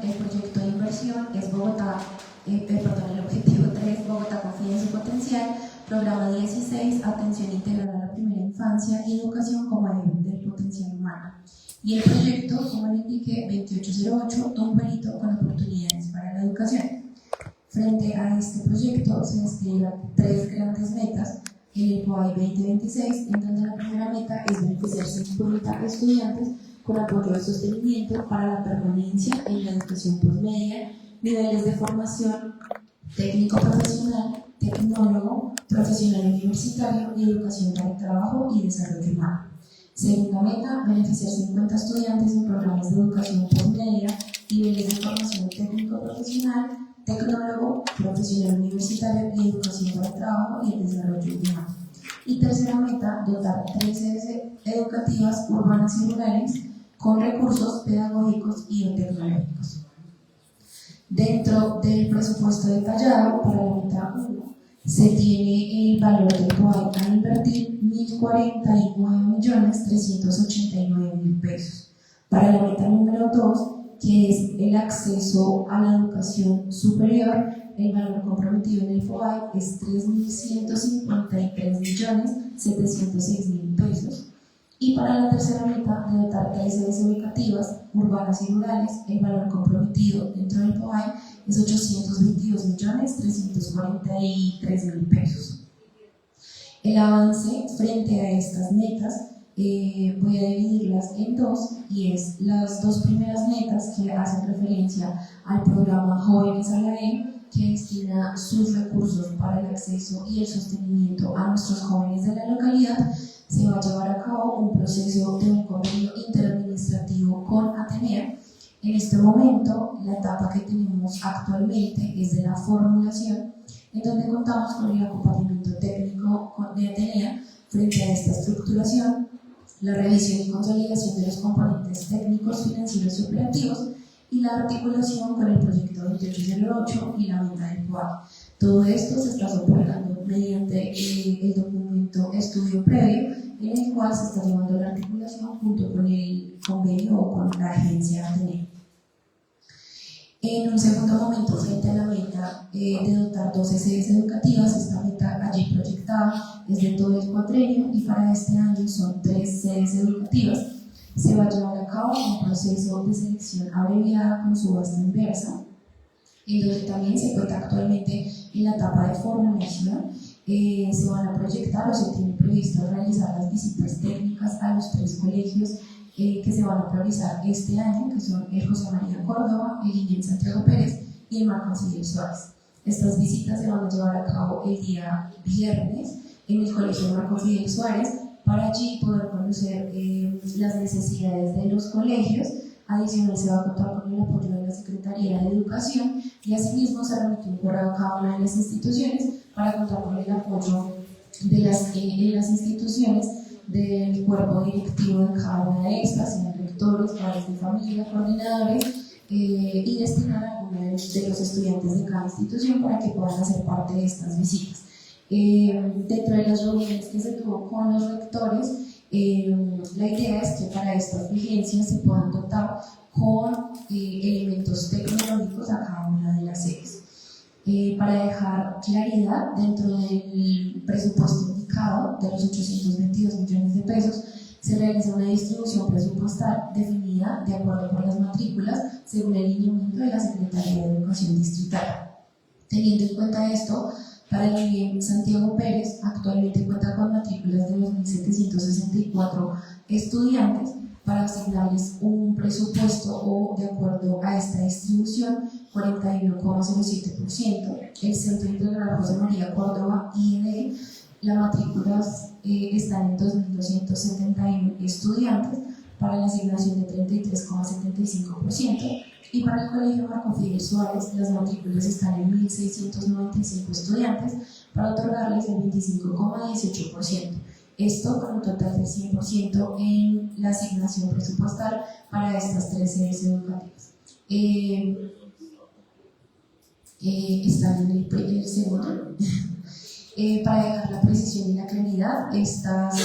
El proyecto de inversión es Bogotá, el objetivo 3, Bogotá confía en su potencial, programa 16, atención integral a la primera infancia y educación como eje del potencial humano. Y el proyecto, como le indiqué, 2808, un perito con oportunidades para la educación. Frente a este proyecto se despliegan tres grandes metas en el POAI 2026, en donde la primera meta es beneficiar 50 estudiantes con apoyo de sostenimiento para la permanencia en la educación postmedia, niveles de formación técnico-profesional, tecnólogo, profesional universitario y educación para el trabajo y desarrollo humano. Segunda meta, beneficiar 50 estudiantes en programas de educación postmedia, niveles de formación técnico-profesional, tecnólogo, profesional universitario y educación para el trabajo y el desarrollo humano. Y tercera meta, dotar 3 sedes educativas urbanas y rurales con recursos pedagógicos y tecnológicos. Dentro del presupuesto detallado para la meta 1 se tiene el valor del POAI a invertir 1.049.389.000 pesos. Para la meta número 2, que es el acceso a la educación superior, el valor comprometido en el POAI es 3.153.706.000 pesos. Y para la tercera meta, de dotar 3 sedes educativas urbanas y rurales, el valor comprometido dentro del POAI es 822.343.000 pesos. El avance frente a estas metas voy a dividirlas en dos, y es las dos primeras metas que hacen referencia al programa Jóvenes a la E, que destina sus recursos para el acceso y el sostenimiento a nuestros jóvenes de la localidad. Se va a llevar a cabo un proceso de un convenio interadministrativo con Atenea. En este momento, la etapa que tenemos actualmente es de la formulación, en donde contamos con el acompañamiento técnico de Atenea frente a esta estructuración, la revisión y consolidación de los componentes técnicos, financieros y operativos, y la articulación con el proyecto 2808 y la venta del POAI. Todo esto se está soportando mediante el documento estudio previo, en el cual se está llevando la articulación junto con el convenio o con la agencia Atenea. En un segundo momento, frente a la meta de dotar 12 sedes educativas, esta meta allí proyectada es de todo el cuatrenio, y para este año son 3 sedes educativas. Se va a llevar a cabo un proceso de selección abreviada con subasta inversa, en donde también se cuenta actualmente en la etapa de formulación. Se van a proyectar o se tiene previsto realizar las visitas técnicas a los 3 colegios que se van a priorizar este año, que son el José María Córdoba, el Inés Santiago Pérez y el Marco Fidel Suárez. Estas visitas se van a llevar a cabo el día viernes en el Colegio Marco Fidel Suárez, para allí poder conocer las necesidades de los colegios. Adicional, se va a contar con el apoyo de la Secretaría de Educación, y asimismo se remite un correo a cada una de las instituciones para contar con el apoyo de las instituciones del cuerpo directivo de cada una de estas, sean rectores, padres de familia, coordinadores, y destinar a algunos de los estudiantes de cada institución para que puedan hacer parte de estas visitas. Dentro de las reuniones que se tuvo con los rectores, la idea es que para estas vigencias se puedan dotar con elementos tecnológicos a cada una de las sedes. Para dejar claridad, dentro del presupuesto indicado de los 822 millones de pesos, se realiza una distribución presupuestal definida de acuerdo con las matrículas según el lineamiento de la Secretaría de Educación Distrital. Teniendo en cuenta esto, para el IEM Santiago Pérez actualmente cuenta con matrículas de 2.764 estudiantes. Para asignarles un presupuesto o, de acuerdo a esta distribución, 41,07%. El Centro Integral José María Córdoba, IED, las matrículas están en 2.271 estudiantes para la asignación de 33,75%. Y para el Colegio Marco Fidel Suárez, las matrículas están en 1.695 estudiantes para otorgarles el 25,18%. Esto con un total del 100% en la asignación presupuestal para estas 3 sedes educativas. Están en el segundo. Para dejar la precisión y la claridad, estas,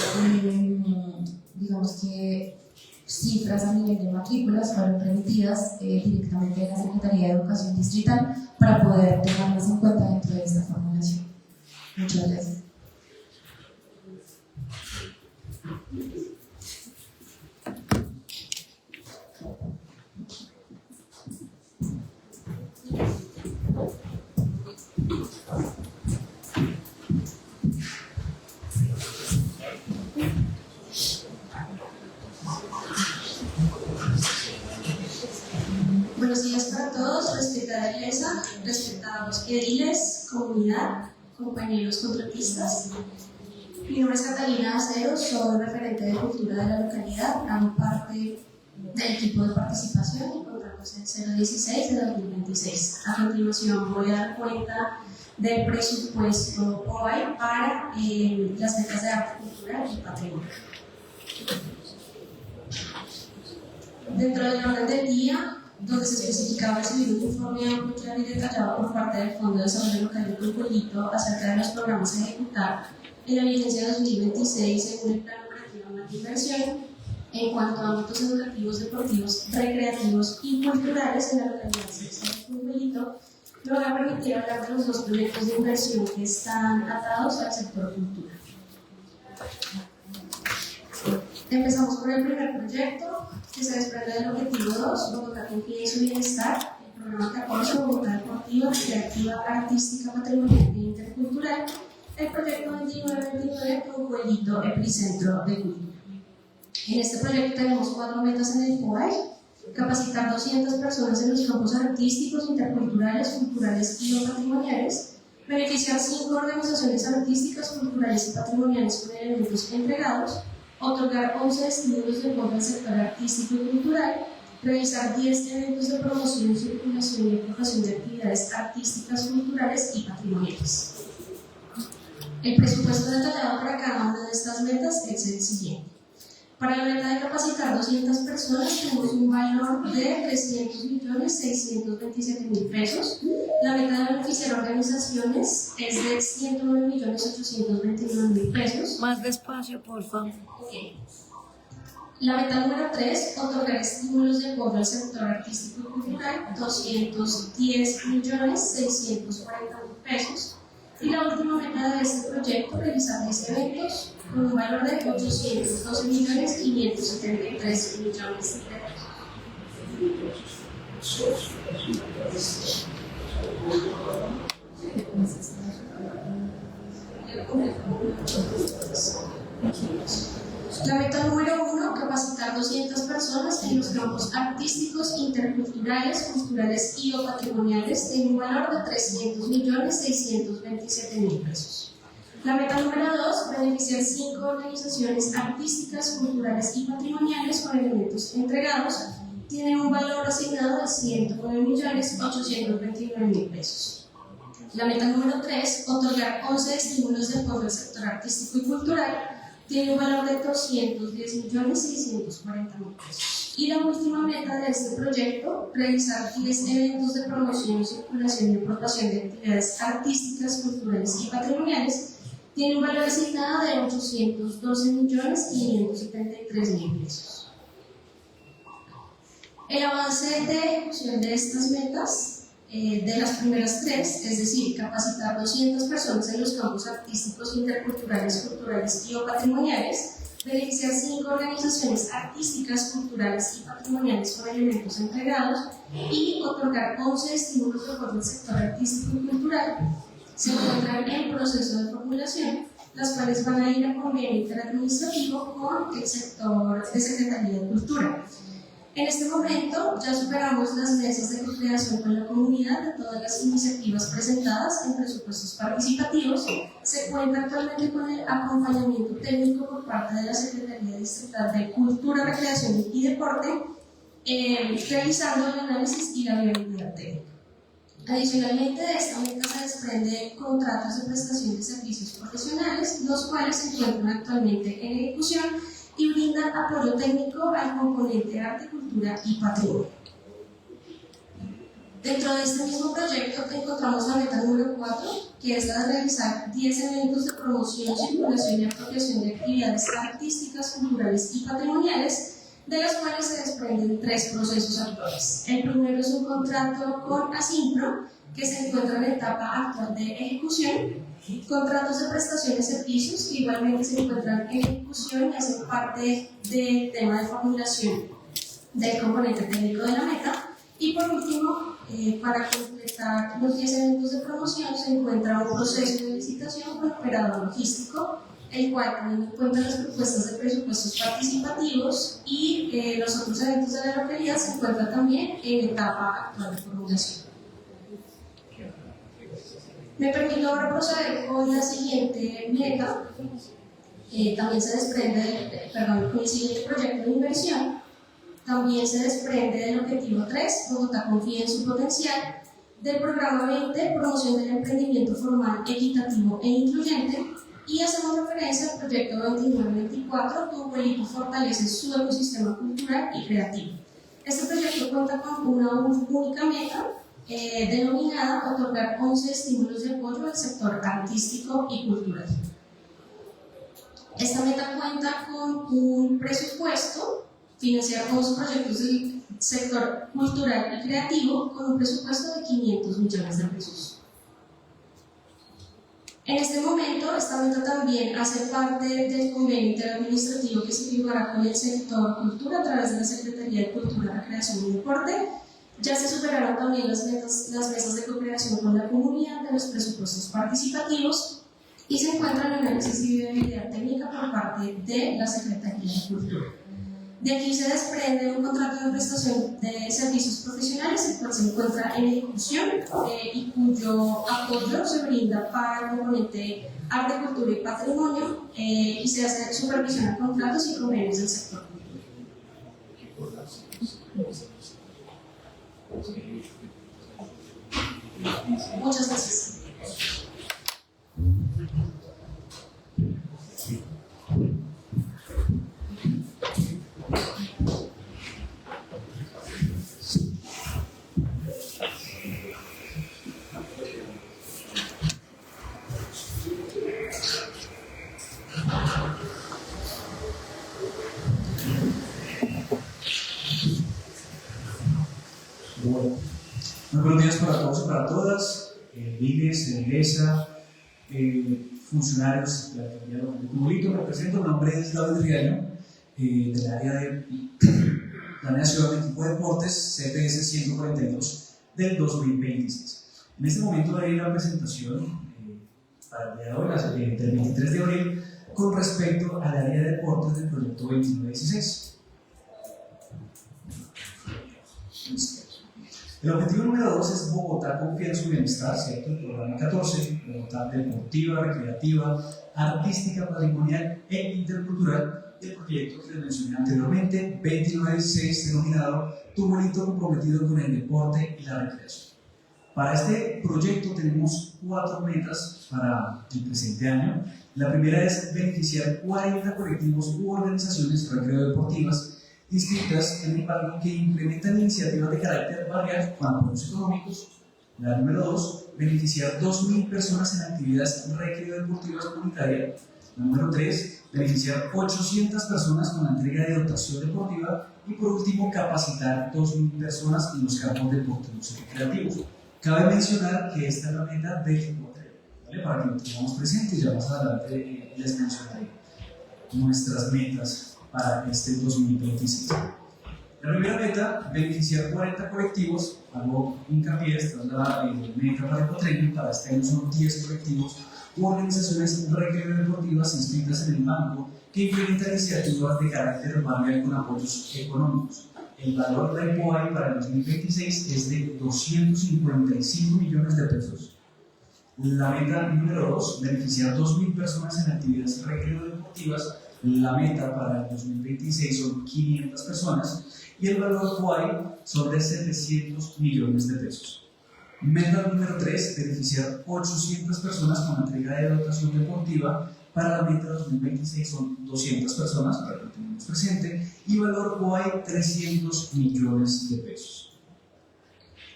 digamos que cifras a nivel de matrículas fueron remitidas directamente de la Secretaría de Educación Distrital para poder tomarlas en cuenta dentro de esta formulación. Muchas gracias. Buenos días para todos, respetada iglesia, respetados ediles, comunidad, compañeros contratistas. Mi nombre es Catalina Aceros, soy referente de cultura de la localidad, hago parte del equipo de participación y contratos en 016 de 2026. A continuación voy a dar cuenta del presupuesto OAI para las becas de arte cultural y patrimonio. Dentro del orden del día, donde se especificaba recibir un informe amplio, claro y detallado por parte del Fondo de Desarrollo Local de Cocolito acerca de los programas a ejecutar en la vigencia 2026 según el Plan Operativo Anual de Inversión en cuanto a ámbitos educativos, deportivos, recreativos y culturales en la localidad de Cocolito, me voy a permitir hablar de los dos proyectos de inversión que están atados al sector cultura. Empezamos con el primer proyecto, que se desprende del objetivo 2, Bogotá confía en su bienestar, el programa 14, Bogotá Deportiva, Creativa, Artística, Patrimonial e Intercultural, el proyecto 2929 Cocolito, Epicentro de Cultura. En este proyecto tenemos 4 metas en el POAI: capacitar 200 personas en los campos artísticos, interculturales, culturales y patrimoniales, beneficiar 5 organizaciones artísticas, culturales y patrimoniales con elementos entregados, otorgar 11 estímulos de apoyo al sector artístico y cultural, realizar 10 eventos de promoción, circulación y promoción de actividades artísticas, culturales y patrimoniales. El presupuesto detallado para cada una de estas metas es el siguiente. Para la meta de capacitar 200 personas tenemos un valor de 300.627.000 pesos. La meta de beneficiar organizaciones es de 109.829.000 pesos. Más despacio, por favor. Okay. La meta número 3, otorgar estímulos de apoyo al sector artístico y cultural, 210.640.000 pesos. Y la última meta de este proyecto, realizar 10 eventos con un valor de 812.573.000 pesos. La meta número 1, capacitar 200 personas en los campos artísticos, interculturales, culturales y o patrimoniales en un valor de 300.627.000 pesos. La meta número 2, beneficiar 5 organizaciones artísticas, culturales y patrimoniales con elementos entregados, tiene un valor asignado de 109.829.000 pesos. La meta número 3, otorgar 11 estímulos de apoyo al sector artístico y cultural, tiene un valor de 210.640.000 pesos. Y la última meta de este proyecto, realizar 10 eventos de promoción, circulación y aportación de actividades artísticas, culturales y patrimoniales, tiene un valor asignado de 812.573.000 pesos. El avance de ejecución de estas metas, de las primeras 3, es decir, capacitar 200 personas en los campos artísticos, interculturales, culturales y o patrimoniales, beneficiar 5 organizaciones artísticas, culturales y patrimoniales con elementos entregados y otorgar 11 estímulos de apoyo al sector artístico y cultural, se encuentran en proceso de formulación, las cuales van a ir a convenio interadministrativo con el sector de Secretaría de Cultura. En este momento ya superamos las mesas de co-creación con la comunidad de todas las iniciativas presentadas en presupuestos participativos. Se cuenta actualmente con el acompañamiento técnico por parte de la Secretaría Distrital de Cultura, Recreación y Deporte, realizando el análisis y la viabilidad técnica. Adicionalmente, de esta meta se desprenden contratos de prestación de servicios profesionales, los cuales se encuentran actualmente en ejecución y brindan apoyo técnico al componente arte, cultura y patrimonio. Dentro de este mismo proyecto encontramos la meta número 4, que es la de realizar 10 eventos de promoción, circulación y apropiación de actividades artísticas, culturales y patrimoniales, de las cuales se desprenden 3 procesos actuales. El primero es un contrato con Asimpro, que se encuentra en etapa actual de ejecución, contratos de prestaciones de servicios que igualmente se encuentran en ejecución y hacen parte del tema de formulación del componente técnico de la meta. Y por último, para completar los 10 eventos de promoción, se encuentra un proceso de licitación con operador logístico, el cual teniendo en cuenta las propuestas de presupuestos participativos y los otros eventos de la localidad, se encuentra también en etapa actual de formulación. Me permito ahora proceder con la siguiente meta, también se desprende, con el siguiente proyecto de inversión, también se desprende del objetivo 3, Bogotá confía en su potencial, del programa 20, promoción del emprendimiento formal, equitativo e incluyente, y hacemos referencia al proyecto 29-24, Tu Pueblito fortalece su ecosistema cultural y creativo. Este proyecto cuenta con una única meta, denominada otorgar 11 estímulos de apoyo al sector artístico y cultural. Esta meta cuenta con un presupuesto, financiar 11 proyectos del sector cultural y creativo con un presupuesto de 500 millones de pesos. En este momento, esta meta también hace parte del convenio interadministrativo que se firmará con el sector cultura a través de la Secretaría de Cultura, Recreación y Deporte. Ya se superaron también las mesas de co-creación con la comunidad de los presupuestos participativos y se encuentra en análisis y viabilidad técnica por parte de la Secretaría de Cultura. De aquí se desprende un contrato de prestación de servicios profesionales, el cual se encuentra en ejecución y cuyo apoyo se brinda para el componente arte, cultura y patrimonio y se hace supervisión a contratos y convenios del sector. Muchas gracias. Bueno, muy buenos días para todos y para todas, líderes, ESA, funcionarios de la Alcaldía de Pueblito. Me presento, mi nombre es David Riaño, del área de Planeación de Equipo de Deportes, CPS 142 del 2026. En este momento haré la presentación para el día de hoy, del 23 de abril, con respecto al área de deportes del proyecto 2916. El objetivo número 2 es Bogotá confía en su bienestar, ¿cierto? El programa 14, Bogotá deportiva, recreativa, artística, patrimonial e intercultural. Y el proyecto que les mencioné anteriormente, 2916, denominado Tu Pueblito comprometido con el deporte y la recreación. Para este proyecto tenemos 4 metas para el presente año. La primera es beneficiar 40 colectivos u organizaciones recreo-deportivas inscritas en el banco que implementan iniciativas de carácter barrial con apoyos económicos. La número 2, beneficiar 2.000 personas en actividades recreo-deportivas comunitarias. La número 3, beneficiar 800 personas con la entrega de dotación deportiva. Y por último, capacitar 2.000 personas en los campos deportivos y recreativos. Cabe mencionar que esta es la meta del cuatrenio, ¿vale? Para que lo tengamos presente, ya más adelante les mencionaré nuestras metas para este 2026. La primera meta, beneficiar 40 colectivos, hago hincapié, esta es la meta para el cuatrienio. Para este año son 10 colectivos u organizaciones recreo-deportivas inscritas en el banco que implementan iniciativas de carácter barrial con apoyos económicos. El valor del POAI para el 2026 es de 255 millones de pesos. La meta número 2, beneficiar 2.000 personas en actividades recreo-deportivas. La meta para el 2026 son 500 personas y el valor POAI son de 700 millones de pesos. Meta número 3, beneficiar 800 personas con la entrega de dotación deportiva. Para la meta 2026 son 200 personas, para que lo tengamos presente, y valor POAI 300 millones de pesos.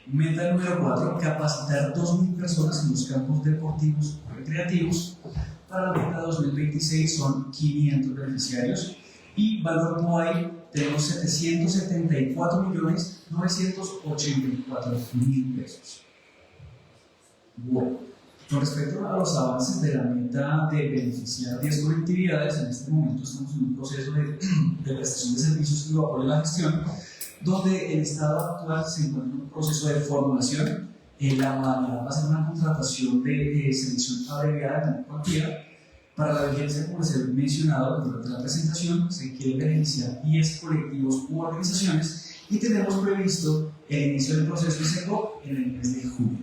Meta número 4, capacitar 2.000 personas en los campos deportivos recreativos. Para la meta 2026 son 500 beneficiarios y valor POAI tenemos 774.984.000 pesos. Bueno, con respecto a los avances de la meta de beneficiar 10 colectividades, en este momento estamos en un proceso de prestación de servicios y de apoyo a la gestión, donde el estado actual se encuentra en un proceso de formulación. La modalidad va a ser una contratación de selección abreviada de cualquiera. Para la vigencia, como les he mencionado durante la presentación, se quieren beneficiar 10 colectivos u organizaciones y tenemos previsto el inicio del proceso de SECO en el mes de julio.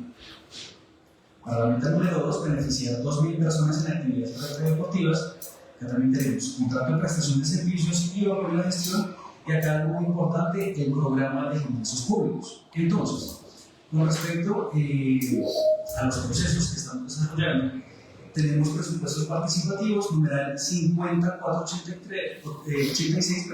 Para la meta número 2, beneficiar 2.000 personas en actividades deportivas. Acá también tenemos contrato de prestación de servicios y apoyo a la gestión. Y acá algo muy importante, el programa de gimnasios públicos. Entonces, con respecto a los procesos que estamos desarrollando, tenemos presupuestos participativos, numeral 50486,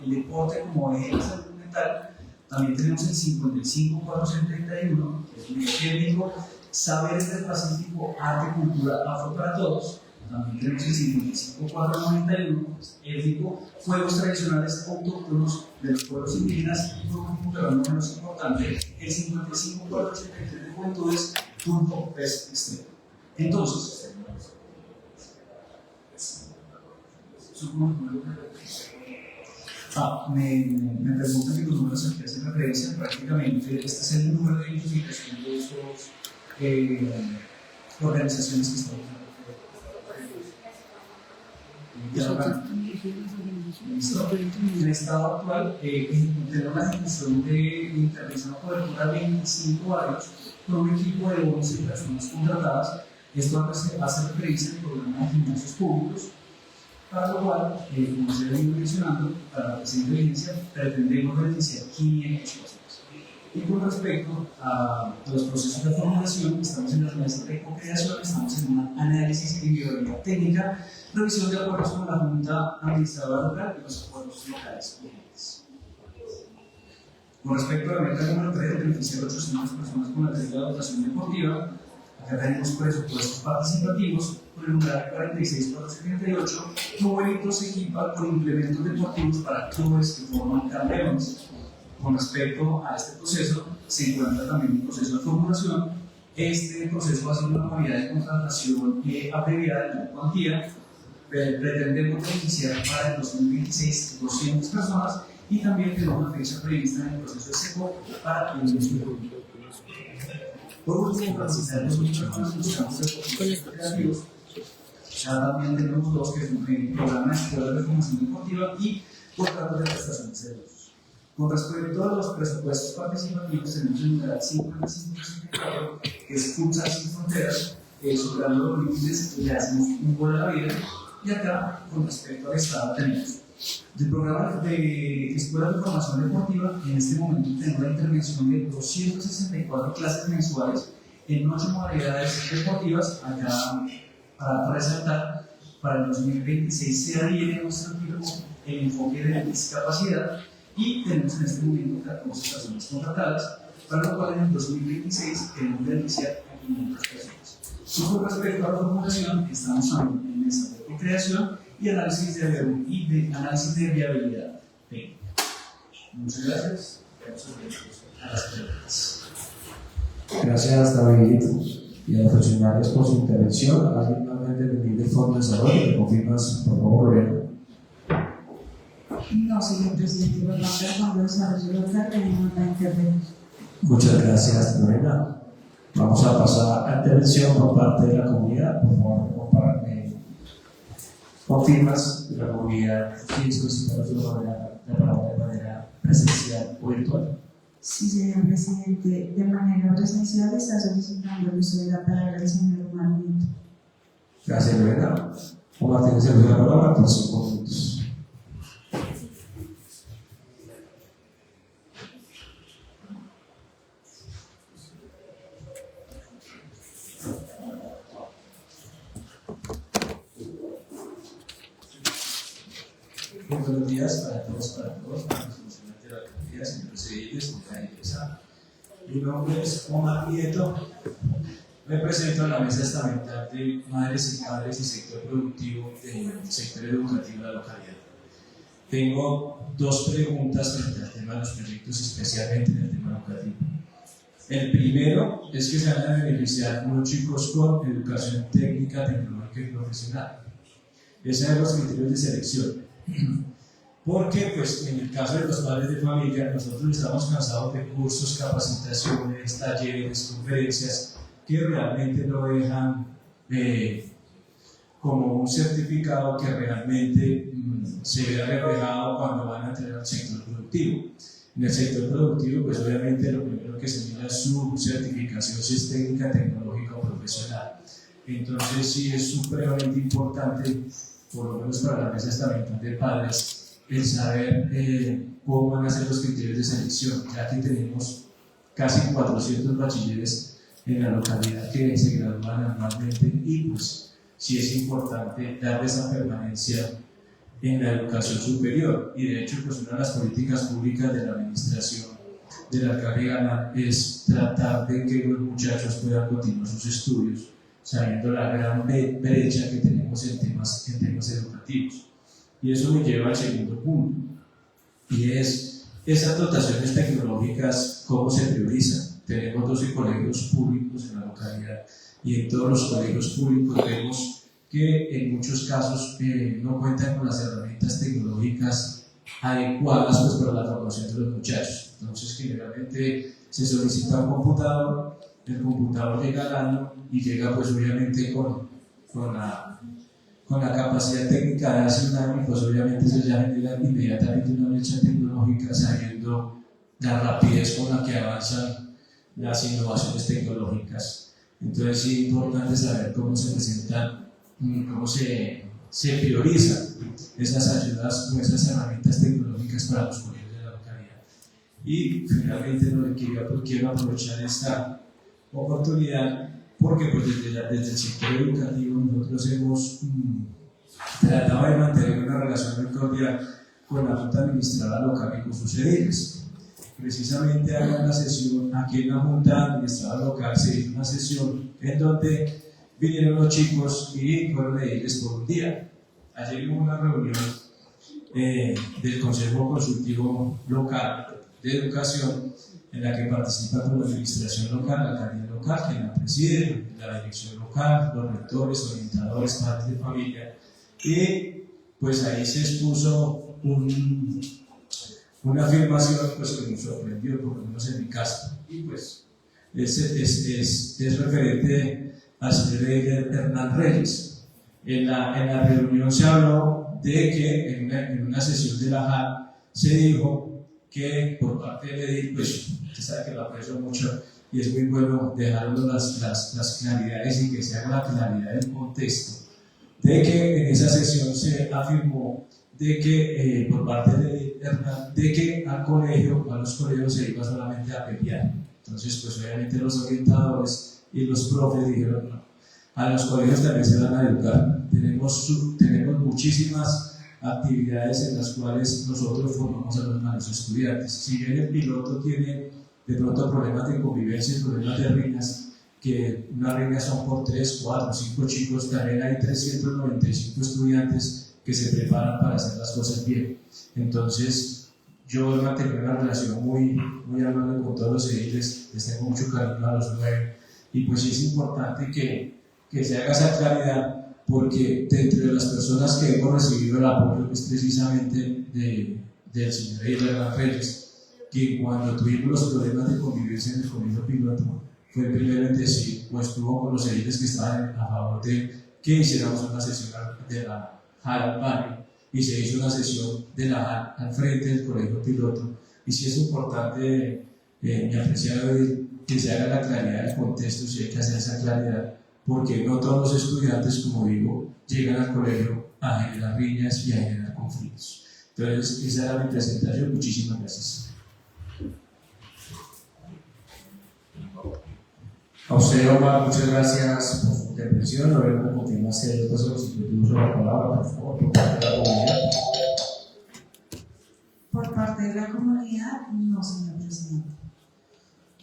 el deporte como eje de la salud mental. También tenemos el 55431, que es un eje técnico, saberes del Pacífico, arte, cultura, afro para todos. También tenemos el 55491, étnico, juegos tradicionales autóctonos de los pueblos indígenas y, por último, pero no menos importante, el 55483 de juventudes, turco, pes, extremo. Entonces, me preguntan que los números a que hacen referencia, prácticamente este es el número de identificación de esas organizaciones que estamos ¿Listo? En el estado actual, tenemos la ejecución de intervención a cobertura de 25 barrios con un equipo de 11 personas contratadas. Esto hace referencia al programa de gimnasios públicos, para lo cual, como se ha ido mencionando, para la presente vigencia pretendemos beneficiar 500 personas. Y con respecto a los procesos de formulación, estamos en la mesa de co-creación, estamos en un análisis y viabilidad técnica, revisión de acuerdos con la Junta Administradora Local y los acuerdos locales vigentes. Con respecto a la meta número 3, beneficiar 800 personas con la tarea de dotación deportiva, acá tenemos presupuestos participativos por el numeral 46478, Nuevelitos se equipa con implementos deportivos para clubes que forman campeones. Con respecto a este proceso, se encuentra también un proceso de formulación. Este proceso va a ser una modalidad de contratación abreviada de una cuantía. Pretendemos beneficiar para el 2026 200 personas y también tenemos una fecha prevista en el proceso de SECO para el 2020. Por último, para citar los personas en los campos deportivos creativos, ya también tenemos dos que son el programa de escuelas de formación deportiva y contratos de prestación de servicios. Con respecto a los presupuestos participativos, tenemos el numeral 5564, que es Futsal Sin Fronteras, superando los límites, le hacemos un gol a la vida. Y acá, con respecto al Estado, tenemos del programa de escuelas de formación deportiva. En este momento tenemos la intervención de 264 clases mensuales en 8 modalidades deportivas. Acá, para resaltar, para el 2026 se adhiere nuestro equipo el enfoque de discapacidad y tenemos en este momento 14 personas contratadas, para lo cual en el 2026 queremos beneficiar a 500 personas. Y con respecto a la formulación, estamos en mesa de co-creación y análisis de viabilidad técnica. Muchas gracias. A las preguntas. Gracias, David, y a los funcionarios por su intervención. ¿Alguien más va a intervenir de forma de desarrollo? ¿Me confirmas, por favor, Lorena? No, señor presidente, por parte del Fondo de Desarrollo Local tenemos la intervención. Muchas gracias, Lorena. Vamos a pasar a intervención por parte de la comunidad. Por favor, confirmas que la comunidad quiere solicitar la palabra de manera presencial o virtual. Sí, señor presidente, de manera presencial está solicitando el uso de la palabra del señor Omar Nieto. Gracias, Lorena. Omar, tienes el uso de la palabra por 5 minutos. Buenos días para todos, para los funcionarios de la alcaldía, señor presidente, señora Iglesia. Mi nombre es Omar Nieto. Represento a la mesa estamental de madres y padres y sector productivo del sector educativo de la localidad. tengo dos preguntas frente al tema de los proyectos, especialmente en el tema educativo. El primero es que se van a beneficiar unos chicos con educación técnica, tecnológica y profesional. Ese es los criterios de selección. Porque, pues, en el caso de los padres de familia, nosotros estamos cansados de cursos, capacitaciones, talleres, conferencias que realmente no dejan como un certificado que realmente se vea reflejado cuando van a entrar al sector productivo. En el sector productivo, pues obviamente lo primero que se mira es su certificación, si es técnica, tecnológica o profesional. Entonces sí es supremamente importante, por lo menos para la mesa estamental de padres, el saber cómo van a ser los criterios de selección, ya que tenemos casi 400 bachilleres en la localidad que se gradúan anualmente y pues sí es importante darle esa permanencia en la educación superior. Y de hecho, pues una de las políticas públicas de la administración de la alcaldía Galán es tratar de que los muchachos puedan continuar sus estudios, sabiendo la gran brecha que tenemos en temas educativos. Y eso me lleva al segundo punto, y es esas dotaciones tecnológicas, ¿cómo se priorizan? Tenemos 12 colegios públicos en la localidad, y en todos los colegios públicos vemos que en muchos casos no cuentan con las herramientas tecnológicas adecuadas pues, para la formación de los muchachos. Entonces, generalmente se solicita un computador, el computador llega al año y llega pues obviamente con la capacidad técnica de hace un año, pues obviamente se ya genera inmediatamente una brecha tecnológica sabiendo la rapidez con la que avanzan las innovaciones tecnológicas. Entonces sí es importante saber cómo se presentan, cómo se priorizan esas ayudas o esas herramientas tecnológicas para los colegios de la localidad. Y finalmente lo que quiero aprovechar esta oportunidad porque pues, desde el sector educativo nosotros hemos tratado de mantener una relación muy cordial con la Junta Administradora Local y con sus ediles. Precisamente hay una sesión aquí en la Junta Administradora Local, se hizo una sesión en donde vinieron los chicos y fueron ediles por un día. Ayer hubo una reunión del Consejo Consultivo Local de Educación en la que participa con la administración local, la alcaldía local, quien la preside, la dirección local, los rectores, orientadores, padres de familia, y pues ahí se expuso una afirmación pues, que nos sorprendió, por lo menos en mi caso, y pues es referente al señor Hernán Reyes. En la reunión se habló de que en una sesión de la JAL se dijo que por parte del edil, pues usted sabe que lo aprecio mucho y es muy bueno dejarlo las claridades y que se haga la claridad del contexto, de que en esa sesión se afirmó de que por parte de Hernán, de que al colegio o a los colegios se iba solamente a pelear. Entonces, pues obviamente los orientadores y los profes dijeron no, a los colegios también se van a educar. Tenemos muchísimas actividades en las cuales nosotros formamos a los estudiantes. Si bien el piloto tiene de pronto problemas de convivencia y problemas de riñas, que una riña son por 3, 4, 5 chicos, también hay 395 estudiantes que se preparan para hacer las cosas bien. Entonces, yo he mantenido una relación muy amable con todos los ediles, les tengo mucho cariño a los 9, y pues sí es importante que se haga esa claridad, porque dentro de las personas que hemos recibido el apoyo es precisamente del señor Hernán Reyes, que cuando tuvimos los problemas de convivencia en el colegio piloto, fue el primero en decir, o estuvo con los ediles que estaban a favor de que hiciéramos una sesión de la JAL al barrio, y se hizo una sesión de la JAL al frente del colegio piloto. Y sí es importante, mi apreciado edil, que se haga la claridad del contexto, si hay que hacer esa claridad, porque no todos los estudiantes, como digo, llegan al colegio a generar riñas y a generar conflictos. Entonces, esa era mi presentación. Muchísimas gracias. A usted, Omar, muchas gracias por su intervención. Luego, a continuación, el paso sustituto la palabra, por favor, por parte de la comunidad. Por parte de la comunidad, no, señor presidente.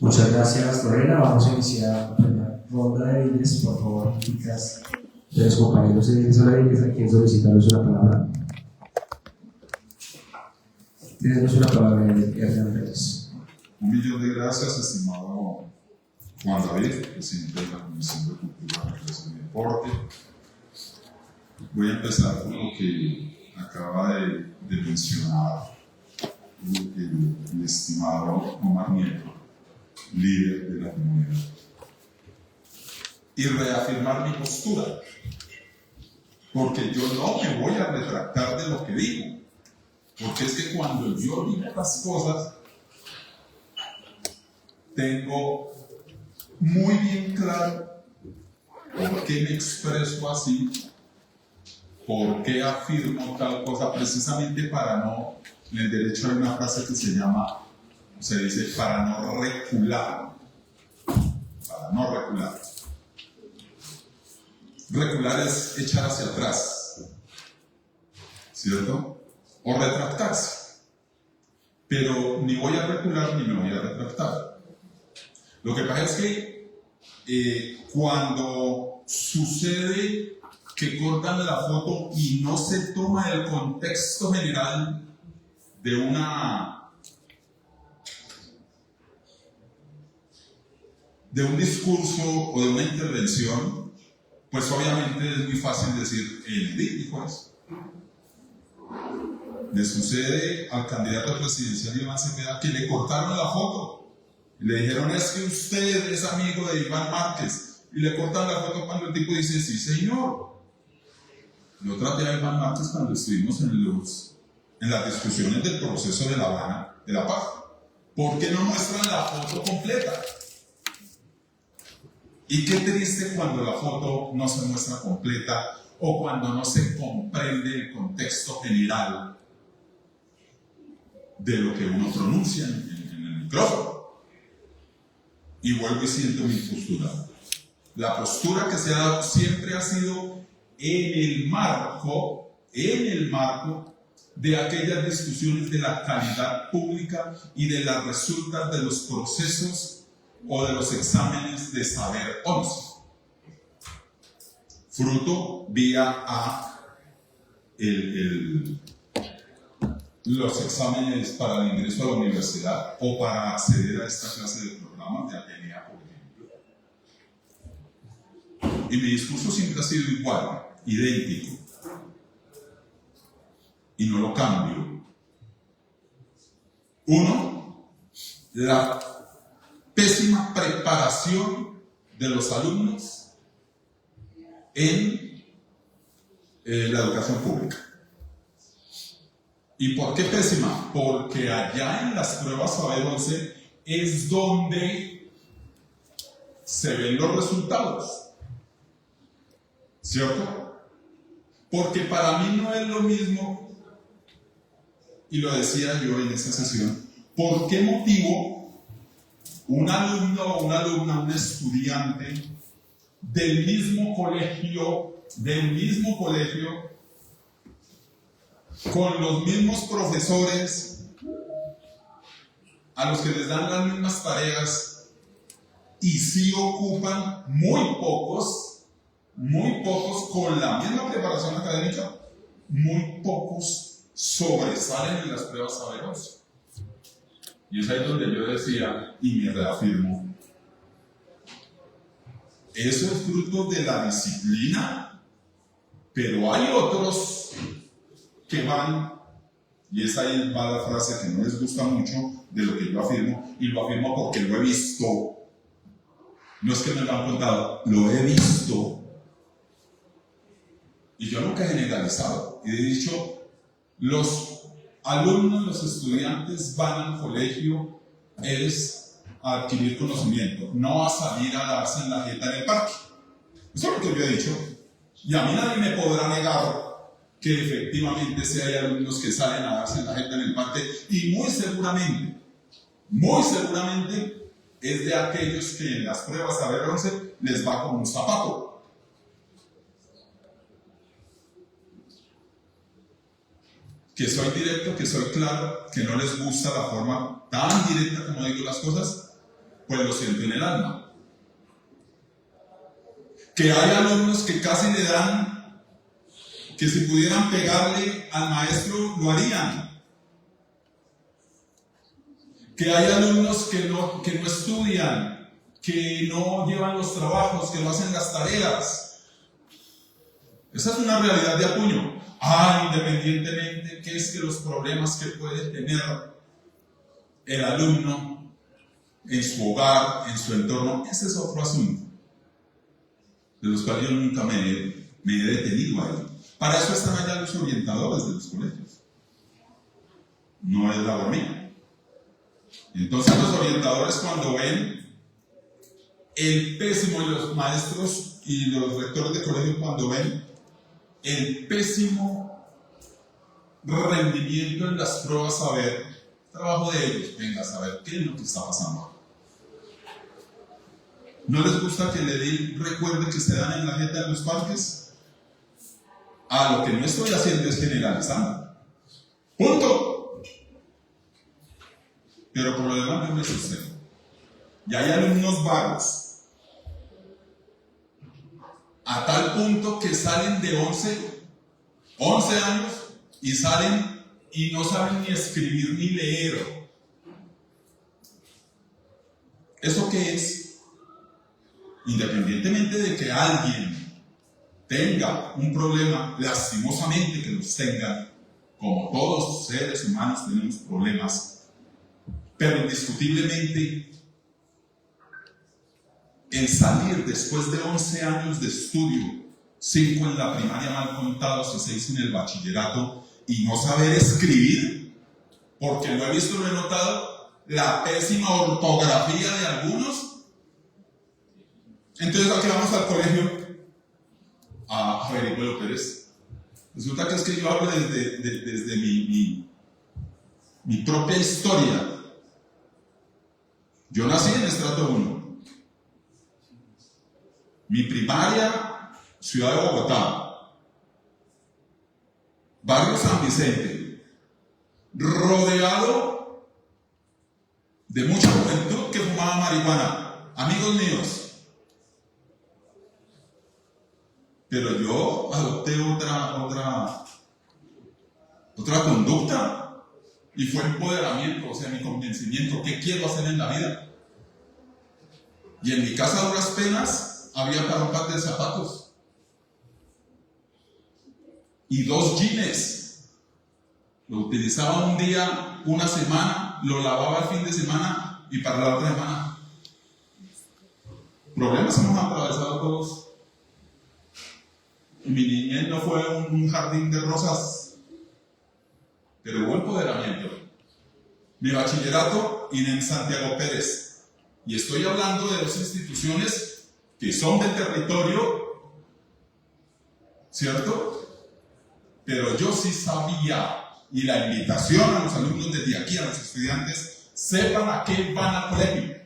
Muchas gracias, Lorena. Vamos a iniciar la primera ronda de ediles. Por favor, chicas, de los compañeros ediles o ediles, a quien solicita el uso de la palabra. Tenemos una palabra de Hernán Pérez. 1.000.000 de gracias, estimado Juan David, presidente de la Comisión de Cultura, Recreación y Deporte. Voy a empezar con lo que acaba de mencionar el estimado Omar Nieto, líder de la comunidad, y reafirmar mi postura, porque yo no me voy a retractar de lo que digo, porque es que cuando yo digo las cosas, tengo muy bien claro por qué me expreso así, por qué afirmo tal cosa, precisamente para no, en el derecho hay una frase que se llama, se dice, para no recular. Para no recular. Recular es echar hacia atrás, ¿cierto? O retractarse. Pero ni voy a recular ni me voy a retractar. Lo que pasa es que cuando sucede que cortan la foto y no se toma el contexto general de un discurso o de una intervención, pues obviamente es muy fácil decir, el dijo eso. Le sucede al candidato presidencial Iván Cepeda que le cortaron la foto y le dijeron, es que usted es amigo de Iván Márquez, y le cortan la foto cuando el tipo dice, sí señor. Yo traté a Iván Márquez cuando estuvimos en las discusiones del proceso de La Habana, de la paz. ¿Por qué no muestran la foto completa? Y qué triste cuando la foto no se muestra completa o cuando no se comprende el contexto general de lo que uno pronuncia en el micrófono. Y vuelvo y siento mi postura. La postura que se ha dado siempre ha sido en el marco de aquellas discusiones de la calidad pública y de las resultas de los procesos o de los exámenes de saber 11, fruto vía a los exámenes para el ingreso a la universidad o para acceder a esta clase de programas de Atenea, por ejemplo. Y mi discurso siempre ha sido igual, idéntico, y no lo cambio. Uno, la pésima preparación de los alumnos en la educación pública. ¿Y por qué pésima? Porque allá en las pruebas Saber 11 es donde se ven los resultados, ¿cierto? Porque para mí no es lo mismo, y lo decía yo en esa sesión, ¿por qué motivo un alumno o una alumna, un estudiante del mismo colegio, con los mismos profesores, a los que les dan las mismas tareas, y sí ocupan muy pocos con la misma preparación académica, muy pocos sobresalen en las pruebas Saber 11? Y es ahí donde yo decía, y me reafirmo, eso es fruto de la disciplina, pero hay otros que van, y esa ahí va la frase que no les gusta mucho de lo que yo afirmo, y lo afirmo porque lo he visto, no es que me lo han contado, lo he visto, y yo nunca he generalizado, y he dicho, los alumnos, los estudiantes van al colegio es a adquirir conocimiento, no a salir a darse en la jeta en el parque. Eso es lo que yo he dicho, y a mí nadie me podrá negar que efectivamente sí hay alumnos que salen a darse la jeta en el parque, y muy seguramente es de aquellos que en las pruebas Saber 11 les va como un zapato. Que soy directo, que soy claro, que no les gusta la forma tan directa como digo las cosas, pues lo siento en el alma. Que hay alumnos que casi le dan, que si pudieran pegarle al maestro lo harían. que hay alumnos que no estudian, que no llevan los trabajos, que no hacen las tareas. Esa es una realidad de acuño. Independientemente que es que los problemas que puede tener el alumno en su hogar, en su entorno, ese es otro asunto, de los cuales yo nunca me he detenido ahí. Para eso están allá los orientadores de los colegios. No es labor mía. Entonces los orientadores, cuando ven el pésimo, y los maestros y los rectores de colegio, cuando ven el pésimo rendimiento en las pruebas, a ver, trabajo de ellos, venga a saber qué es lo que está pasando. ¿No les gusta que le recuerde que se dan en la jeta en los parques? Lo que no estoy haciendo es generalizando. Punto. Pero por lo demás no me sostengo. Y hay alumnos vagos, a tal punto que salen de 11 años y salen y no saben ni escribir ni leer. ¿Eso qué es? Independientemente de que alguien tenga un problema, lastimosamente que los tengan, como todos los seres humanos tenemos problemas, pero indiscutiblemente el salir después de 11 años de estudio, 5 en la primaria mal contados y 6 en el bachillerato, y no saber escribir, porque lo he visto, lo he notado, la pésima ortografía de algunos. Entonces, ¿a qué vamos al colegio? A Federico Pérez. Resulta que es que yo hablo desde mi propia historia. Yo nací en estrato 1. Mi primaria, ciudad de Bogotá, barrio San Vicente, rodeado de mucha juventud que fumaba marihuana, amigos míos. Pero yo adopté otra conducta, y fue empoderamiento, o sea, mi convencimiento, ¿qué quiero hacer en la vida? Y en mi casa, a duras penas, había para un par de zapatos y 2 jeans. Lo utilizaba un día, una semana, lo lavaba el fin de semana y para la otra semana. Problemas hemos atravesado todos. Mi niñez no fue un jardín de rosas, pero hubo empoderamiento. Mi bachillerato y en Santiago Pérez. Y estoy hablando de 2 instituciones que son de territorio, ¿cierto? Pero yo sí sabía, y la invitación a los alumnos desde aquí, a los estudiantes, sepan a qué van al colegio.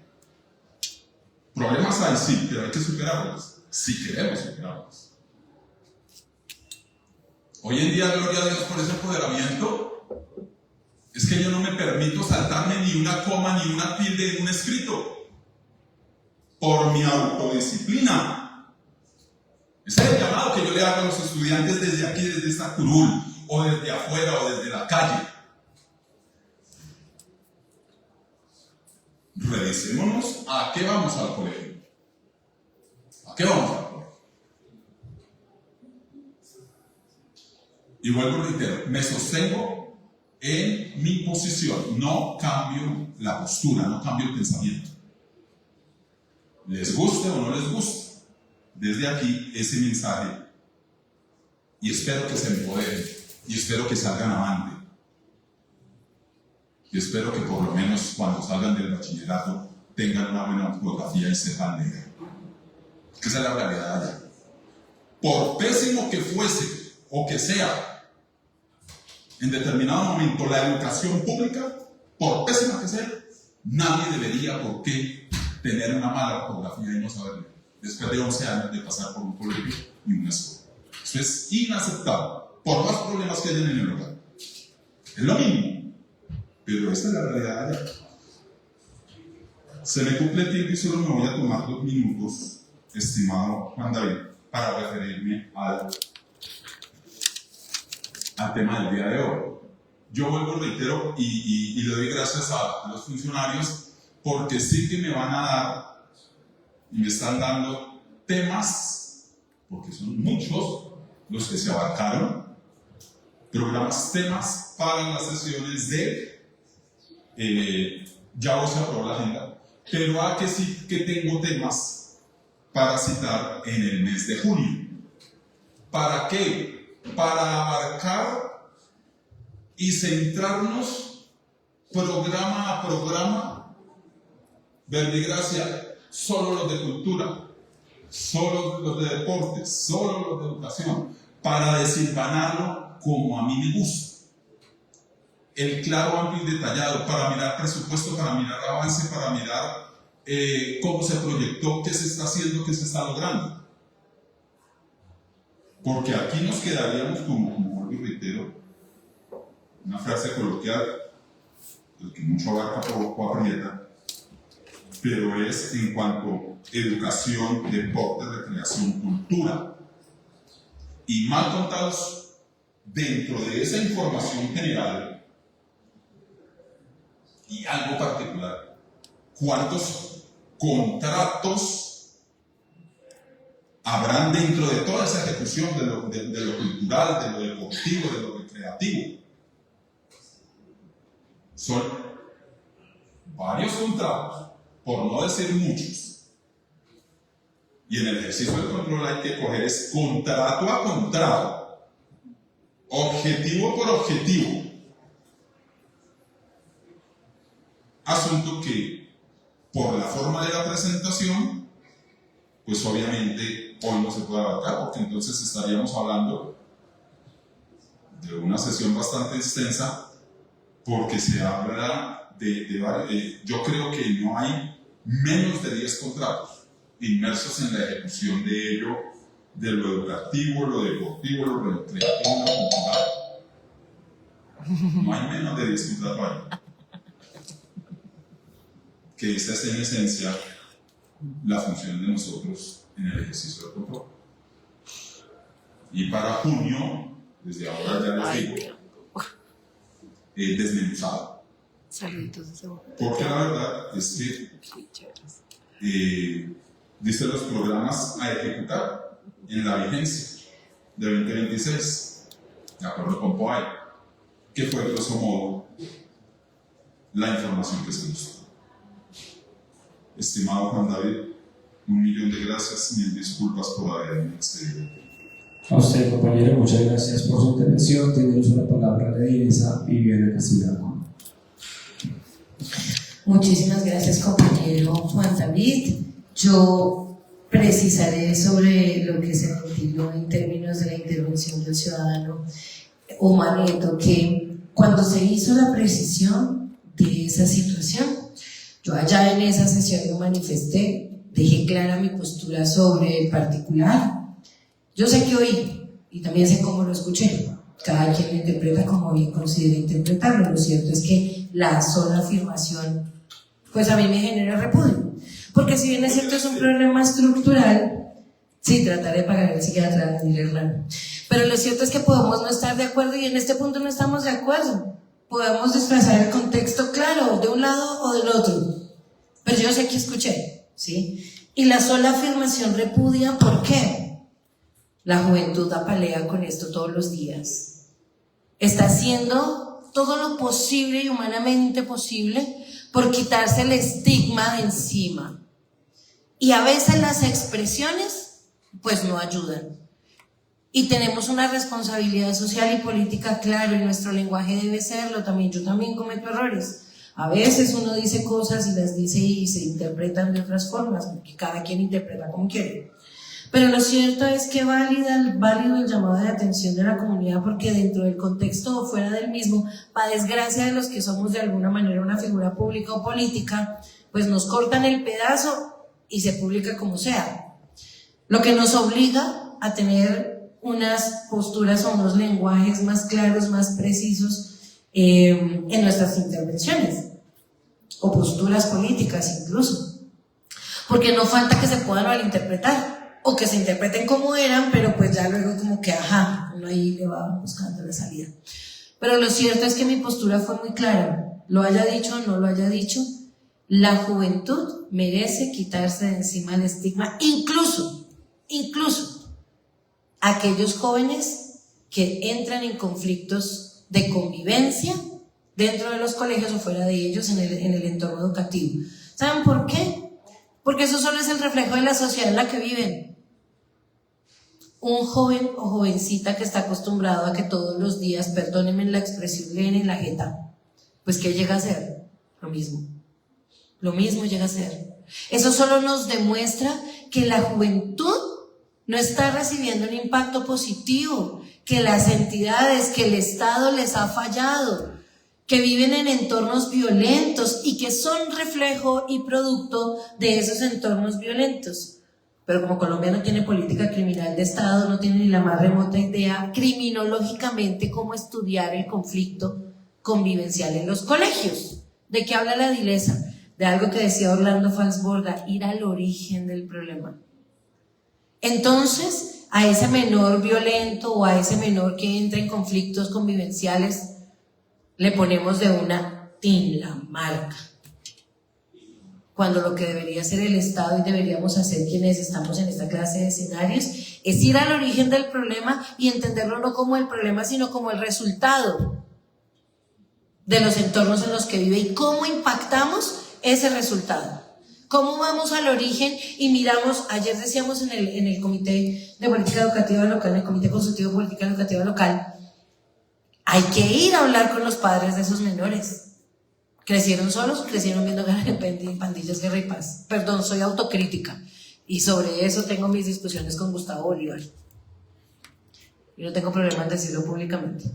Problemas hay, sí, pero hay que superarlos, si queremos superarlos. Hoy en día, gloria a Dios por ese empoderamiento, es que yo no me permito saltarme ni una coma ni una tilde en un escrito, por mi autodisciplina. Ese es el llamado que yo le hago a los estudiantes desde aquí, desde esta curul, o desde afuera, o desde la calle. Revisémonos a qué vamos al colegio. ¿A qué vamos al colegio? Y vuelvo y reitero, me sostengo en mi posición, no cambio la postura, no cambio el pensamiento. Les guste o no les guste, desde aquí ese mensaje, y espero que se empoderen, y espero que salgan avante, y espero que por lo menos cuando salgan del bachillerato tengan una buena ortografía y sepan leer. Esa es la realidad allá. Por pésimo que fuese o que sea en determinado momento la educación pública, por pésima que sea, nadie debería por qué tener una mala ortografía y no saberlo, después de 11 años de pasar por un colegio y una escuela. Eso es inaceptable, por más problemas que hayan en el hogar. Es lo mismo, pero esta es la realidad allá. Se me cumple el tiempo y solo me voy a tomar 2 minutos, estimado Juan David, para referirme al tema del día de hoy. yo vuelvo y reitero y le doy gracias a los funcionarios porque sí que me van a dar y me están dando temas, porque son muchos los que se abarcaron, programas, temas para las sesiones de, ya hoy se aprobó la agenda, pero a que sí que tengo temas para citar en el mes de junio. ¿Para qué? Para abarcar y centrarnos programa a programa. Verbigracia, solo los de cultura, solo los de deportes, solo los de educación, para desilvanarlo como a mí me gusta. El claro, amplio y detallado, para mirar presupuesto, para mirar avance, para mirar cómo se proyectó, qué se está haciendo, qué se está logrando. Porque aquí nos quedaríamos, como vuelvo y reitero, una frase coloquial, el que mucho abarca poco aprieta, pero es en cuanto a educación, deporte, recreación, cultura. Y mal contados, dentro de esa información general y algo particular, ¿cuántos contratos habrán dentro de toda esa ejecución de lo cultural, de lo deportivo, de lo recreativo? Son varios contratos, por no decir muchos. Y en el ejercicio del control hay que coger es contrato a contrato, objetivo por objetivo. Asunto que, por la forma de la presentación, pues obviamente hoy no se puede abarcar, porque entonces estaríamos hablando de una sesión bastante extensa, porque se habla yo creo que no hay menos de 10 contratos inmersos en la ejecución de ello, de lo educativo, lo deportivo, lo recreativo, lo cultural. No hay menos de 10 contratos ahí. Que esta es en esencia la función de nosotros en el ejercicio del control. Y para junio, desde ahora ya les digo, desmenuzado. Porque la verdad es que dice los programas a ejecutar en la vigencia de 2026, de acuerdo con POAI, que fue grosso modo la información que se nos dio. Estimado Juan David, 1.000.000 de gracias, 1.000 disculpas por haberme excedido. A usted, compañero, muchas gracias por su intervención. Tenemos una palabra de Inesa Viviana Castellano. Muchísimas gracias, compañero Juan David. Yo precisaré sobre lo que se ventiló en términos de la intervención del ciudadano Omar Nieto, que cuando se hizo la precisión de esa situación, yo allá en esa sesión lo manifesté, dejé clara mi postura sobre el particular. Yo sé que oí, y también sé cómo lo escuché, cada quien lo interpreta como bien considera interpretarlo. Lo cierto es que la sola afirmación, pues a mí me genera repudio, porque si bien es cierto es un problema estructural, sí, trataré de pagar el psiquiatra, Herrán, pero lo cierto es que podemos no estar de acuerdo y en este punto no estamos de acuerdo. Podemos desplazar el contexto, claro, de un lado o del otro, pero yo sé que escuché, ¿sí? Y la sola afirmación repudia, ¿por qué? La juventud apalea con esto todos los días. Está haciendo todo lo posible y humanamente posible por quitarse el estigma de encima. Y a veces las expresiones, pues no ayudan. Y tenemos una responsabilidad social y política, claro, y nuestro lenguaje debe serlo también. Yo también cometo errores. A veces uno dice cosas y las dice y se interpretan de otras formas, porque cada quien interpreta como quiere. Pero lo cierto es que válido el llamado de atención de la comunidad, porque dentro del contexto o fuera del mismo, para desgracia de los que somos de alguna manera una figura pública o política, pues nos cortan el pedazo y se publica como sea. Lo que nos obliga a tener unas posturas o unos lenguajes más claros, más precisos en nuestras intervenciones, o posturas políticas incluso. Porque no falta que se puedan malinterpretar, o que se interpreten como eran, pero pues ya luego como que, ajá, uno ahí le va buscando la salida. Pero lo cierto es que mi postura fue muy clara, lo haya dicho o no lo haya dicho, la juventud merece quitarse de encima el estigma, incluso aquellos jóvenes que entran en conflictos de convivencia dentro de los colegios o fuera de ellos en el entorno educativo. ¿Saben por qué? Porque eso solo es el reflejo de la sociedad en la que viven. Un joven o jovencita que está acostumbrado a que todos los días, perdónenme la expresión, leen en la jeta, pues ¿qué llega a hacer? Lo mismo llega a ser. Eso solo nos demuestra que la juventud no está recibiendo un impacto positivo, que las entidades, que el Estado les ha fallado, que viven en entornos violentos y que son reflejo y producto de esos entornos violentos. Pero como Colombia no tiene política criminal de Estado, no tiene ni la más remota idea criminológicamente cómo estudiar el conflicto convivencial en los colegios. ¿De qué habla la DILESA? De algo que decía Orlando Falsborda, ir al origen del problema. Entonces, a ese menor violento o a ese menor que entra en conflictos convivenciales, le ponemos de una la marca. Cuando lo que debería ser el Estado y deberíamos hacer quienes estamos en esta clase de escenarios es ir al origen del problema y entenderlo no como el problema, sino como el resultado de los entornos en los que vive y cómo impactamos ese resultado. ¿Cómo vamos al origen y miramos? Ayer decíamos en el Comité de Política Educativa Local, en el Comité Consultivo de Política Educativa Local, hay que ir a hablar con los padres de esos menores. ¿Crecieron solos o crecieron viendo Pandillas, Guerra y Paz? Perdón, soy autocrítica y sobre eso tengo mis discusiones con Gustavo Bolívar y no tengo problema en decirlo públicamente.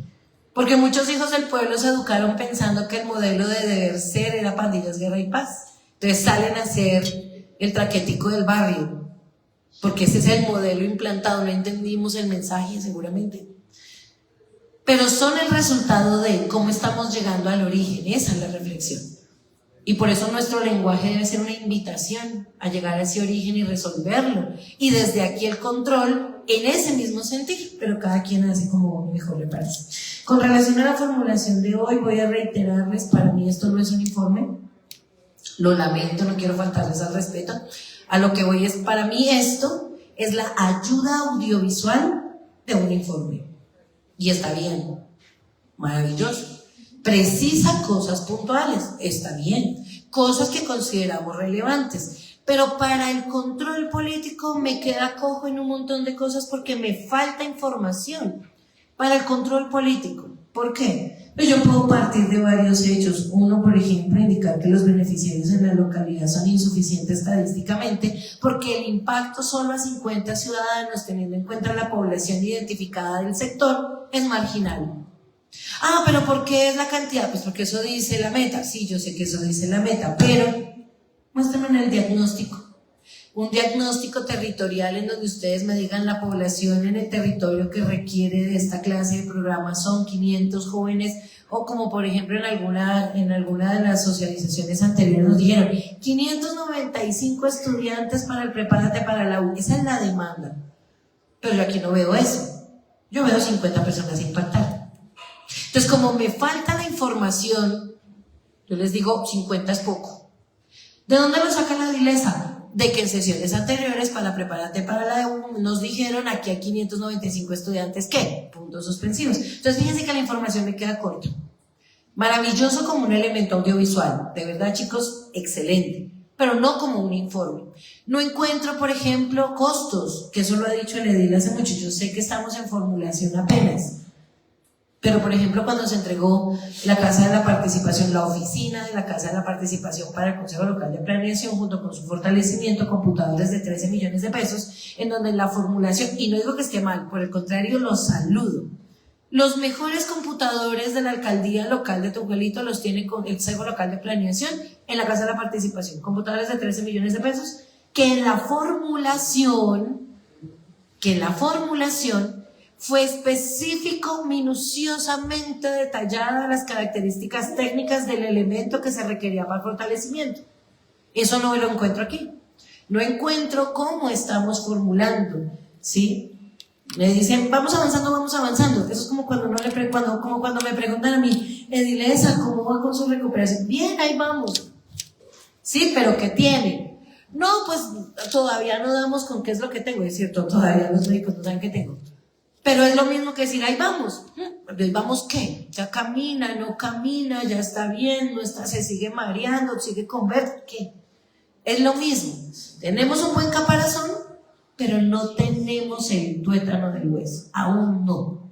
Porque muchos hijos del pueblo se educaron pensando que el modelo de deber ser era Pandillas, Guerra y Paz. Entonces salen a ser el traquetico del barrio, porque ese es el modelo implantado, no entendimos el mensaje seguramente. Pero son el resultado de cómo estamos llegando al origen, esa es la reflexión. Y por eso nuestro lenguaje debe ser una invitación a llegar a ese origen y resolverlo. Y desde aquí el control en ese mismo sentir, pero cada quien hace como mejor le parece. Con relación a la formulación de hoy, voy a reiterarles, para mí esto no es un informe, lo lamento, no quiero faltarles al respeto. A lo que voy es, para mí esto es la ayuda audiovisual de un informe. Y está bien, maravilloso. Precisa cosas puntuales, está bien. Cosas que consideramos relevantes. Pero para el control político me queda cojo en un montón de cosas porque me falta información. Para el control político. ¿Por qué? Pues yo puedo partir de varios hechos. Uno, por ejemplo, indicar que los beneficiarios en la localidad son insuficientes estadísticamente porque el impacto solo a 50 ciudadanos, teniendo en cuenta la población identificada del sector, es marginal. Ah, pero ¿por qué es la cantidad? Pues porque eso dice la meta. Sí, yo sé que eso dice la meta, pero muéstrenme en el diagnóstico. Un diagnóstico territorial en donde ustedes me digan la población en el territorio que requiere de esta clase de programas son 500 jóvenes, o como por ejemplo en alguna de las socializaciones anteriores nos dijeron 595 estudiantes para el Prepárate para la U. Esa es la demanda, pero yo aquí no veo eso, yo veo 50 personas impactar. Entonces, como me falta la información, yo les digo 50 es poco. ¿De dónde lo saca la DILESA? De que en sesiones anteriores para Prepárate para la EU nos dijeron aquí hay 595 estudiantes, ¿qué? Puntos suspensivos. Entonces fíjense que la información me queda corta. Maravilloso como un elemento audiovisual, de verdad chicos, excelente, pero no como un informe. No encuentro, por ejemplo, costos, que eso lo ha dicho el edil hace mucho, yo sé que estamos en formulación apenas. Pero, por ejemplo, cuando se entregó la Casa de la Participación, la oficina de la Casa de la Participación para el Consejo Local de Planeación, junto con su fortalecimiento, computadores de 13 millones de pesos, en donde la formulación, y no digo que esté mal, por el contrario, los saludo. Los mejores computadores de la Alcaldía Local de Tunjuelito los tiene con el Consejo Local de Planeación en la Casa de la Participación, computadores de 13 millones de pesos, que en la formulación fue específico, minuciosamente detallada las características técnicas del elemento que se requería para el fortalecimiento. Eso no lo encuentro aquí. No encuentro cómo estamos formulando, ¿sí? Me dicen, vamos avanzando, vamos avanzando. Eso es como cuando, como cuando me preguntan a mí, Edilesa, ¿cómo va con su recuperación? Bien, ahí vamos. Sí, pero ¿qué tiene? No, pues todavía no damos con qué es lo que tengo. Es cierto, todavía los médicos no saben qué tengo. Pero es lo mismo que decir, ahí vamos. ¿Ahí vamos qué? Ya camina, no camina, ya está bien, no está, se sigue mareando, sigue con vértigo, ¿qué? Es lo mismo. Tenemos un buen caparazón, pero no tenemos el tuétano del hueso, aún no.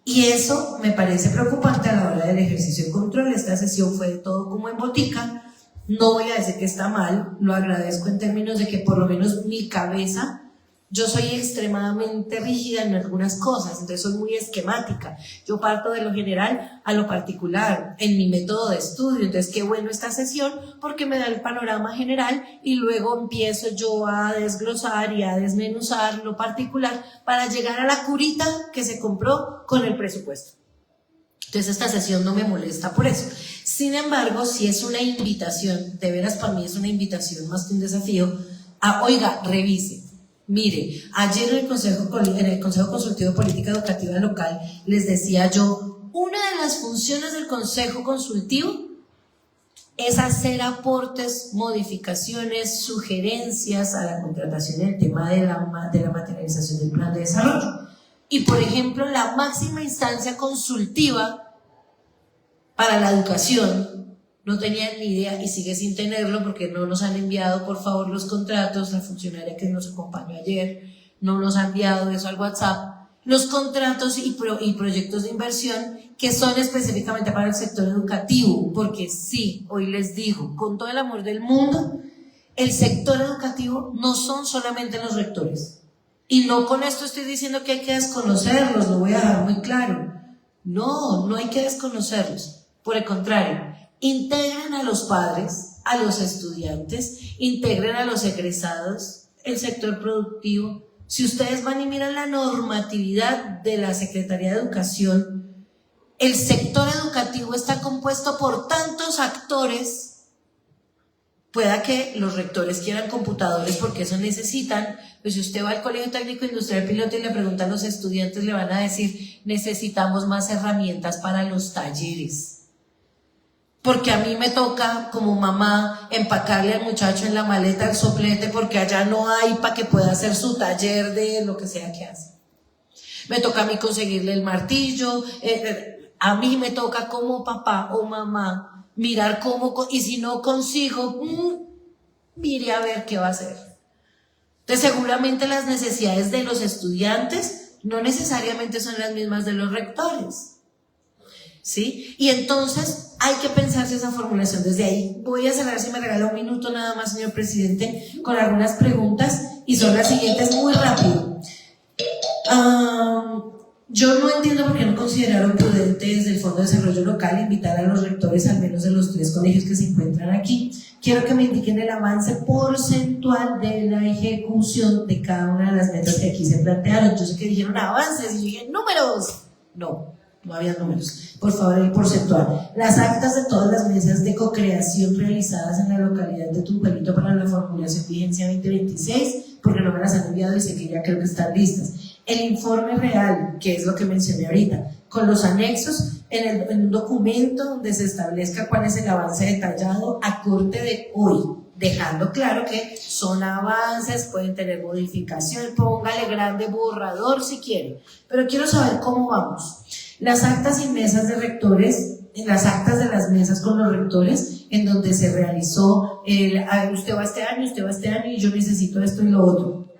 Y eso me parece preocupante a la hora del ejercicio de control. Esta sesión fue de todo como en botica. No voy a decir que está mal, lo agradezco en términos de que por lo menos mi cabeza, yo soy extremadamente rígida en algunas cosas, entonces soy muy esquemática. Yo parto de lo general a lo particular en mi método de estudio. Entonces qué bueno esta sesión porque me da el panorama general y luego empiezo yo a desglosar y a desmenuzar lo particular para llegar a la curita que se compró con el presupuesto. Entonces esta sesión no me molesta por eso. Sin embargo, si es una invitación, de veras para mí es una invitación más que un desafío, a, oiga, revise. Mire, ayer en el Consejo Consultivo de Política Educativa Local les decía yo, una de las funciones del Consejo Consultivo es hacer aportes, modificaciones, sugerencias a la contratación en el tema de la materialización del plan de desarrollo. Y por ejemplo, la máxima instancia consultiva para la educación, no tenían ni idea y sigue sin tenerlo porque no nos han enviado por favor los contratos. La funcionaria que nos acompañó ayer no nos ha enviado eso al WhatsApp, los contratos y proyectos de inversión que son específicamente para el sector educativo, porque sí, hoy les digo, con todo el amor del mundo, el sector educativo no son solamente los rectores, y no con esto estoy diciendo que hay que desconocerlos, lo voy a dejar muy claro, no hay que desconocerlos, por el contrario, integren a los padres, a los estudiantes, integren a los egresados, el sector productivo. Si ustedes van y miran la normatividad de la Secretaría de Educación, el sector educativo está compuesto por tantos actores. Pueda que los rectores quieran computadores porque eso necesitan, pues si usted va al Colegio Técnico Industrial Piloto y le preguntan a los estudiantes, le van a decir, necesitamos más herramientas para los talleres. Porque a mí me toca como mamá empacarle al muchacho en la maleta el soplete porque allá no hay para que pueda hacer su taller de lo que sea que hace. Me toca a mí conseguirle el martillo, a mí me toca como papá o mamá mirar cómo, y si no consigo, mire a ver qué va a hacer. Entonces seguramente las necesidades de los estudiantes no necesariamente son las mismas de los rectores. ¿Sí? Y entonces hay que pensarse esa formulación desde ahí. Voy a cerrar, si me regala un minuto nada más, señor presidente, con algunas preguntas y son las siguientes muy rápido. Yo no entiendo por qué no consideraron prudente desde el Fondo de Desarrollo Local invitar a los rectores al menos de los 3 colegios que se encuentran aquí. Quiero que me indiquen el avance porcentual de la ejecución de cada una de las metas que aquí se plantearon. Yo sé que dijeron avances y yo dije números. No había números. Por favor, el porcentual. Las actas de todas las mesas de cocreación realizadas en la localidad de Tumbalito para la formulación vigencia 2026, porque no me las han enviado y sé que ya creo que están listas. El informe real, que es lo que mencioné ahorita, con los anexos en un documento donde se establezca cuál es el avance detallado a corte de hoy, dejando claro que son avances, pueden tener modificación, póngale grande borrador si quiere, pero quiero saber cómo vamos. Las actas y mesas de rectores, las actas de las mesas con los rectores, en donde se realizó usted va este año y yo necesito esto y lo otro.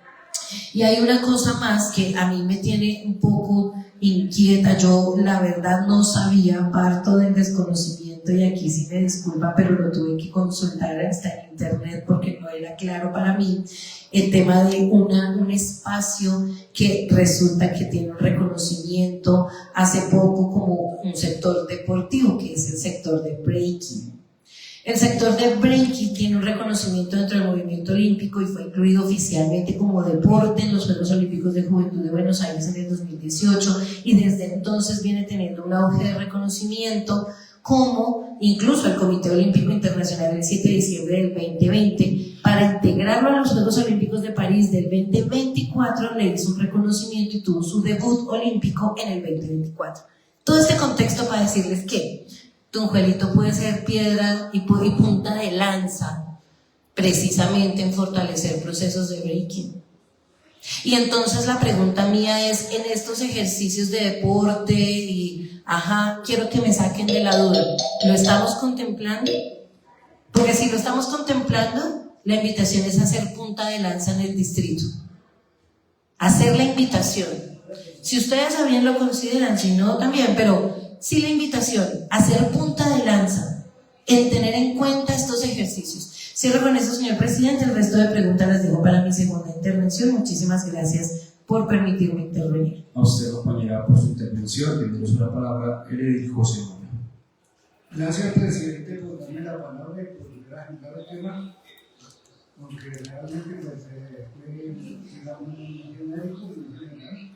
Y hay una cosa más que a mí me tiene un poco inquieta. Yo la verdad no sabía, parto del desconocimiento y aquí sí me disculpa, pero lo tuve que consultar hasta en internet porque no era claro para mí el tema de un espacio que resulta que tiene un reconocimiento hace poco como un sector deportivo, que es el sector de breaking. El sector de breaking tiene un reconocimiento dentro del movimiento olímpico y fue incluido oficialmente como deporte en los Juegos Olímpicos de Juventud de Buenos Aires en el 2018 y desde entonces viene teniendo un auge de reconocimiento, como incluso el Comité Olímpico Internacional el 7 de diciembre del 2020 para integrarlo a los Juegos Olímpicos de París del 2024 Aaron le hizo un reconocimiento y tuvo su debut olímpico en el 2024. Todo este contexto para decirles que Tunjuelito puede ser piedra y punta de lanza precisamente en fortalecer procesos de breaking. Y entonces la pregunta mía es, en estos ejercicios de deporte y, quiero que me saquen de la duda, ¿lo estamos contemplando? Porque si lo estamos contemplando, la invitación es hacer punta de lanza en el distrito. Hacer la invitación. Si ustedes también lo consideran, si no también, pero sí la invitación, hacer punta de lanza en tener en cuenta estos ejercicios. Cierro con eso, señor presidente. El resto de preguntas las dejo para mi segunda intervención. Muchísimas gracias por permitirme intervenir. A usted, compañera, por su intervención. Tenemos una palabra, Heredith José. Gracias, presidente, por darme la palabra y por agendar el tema, aunque realmente pues, era un genérico y un general.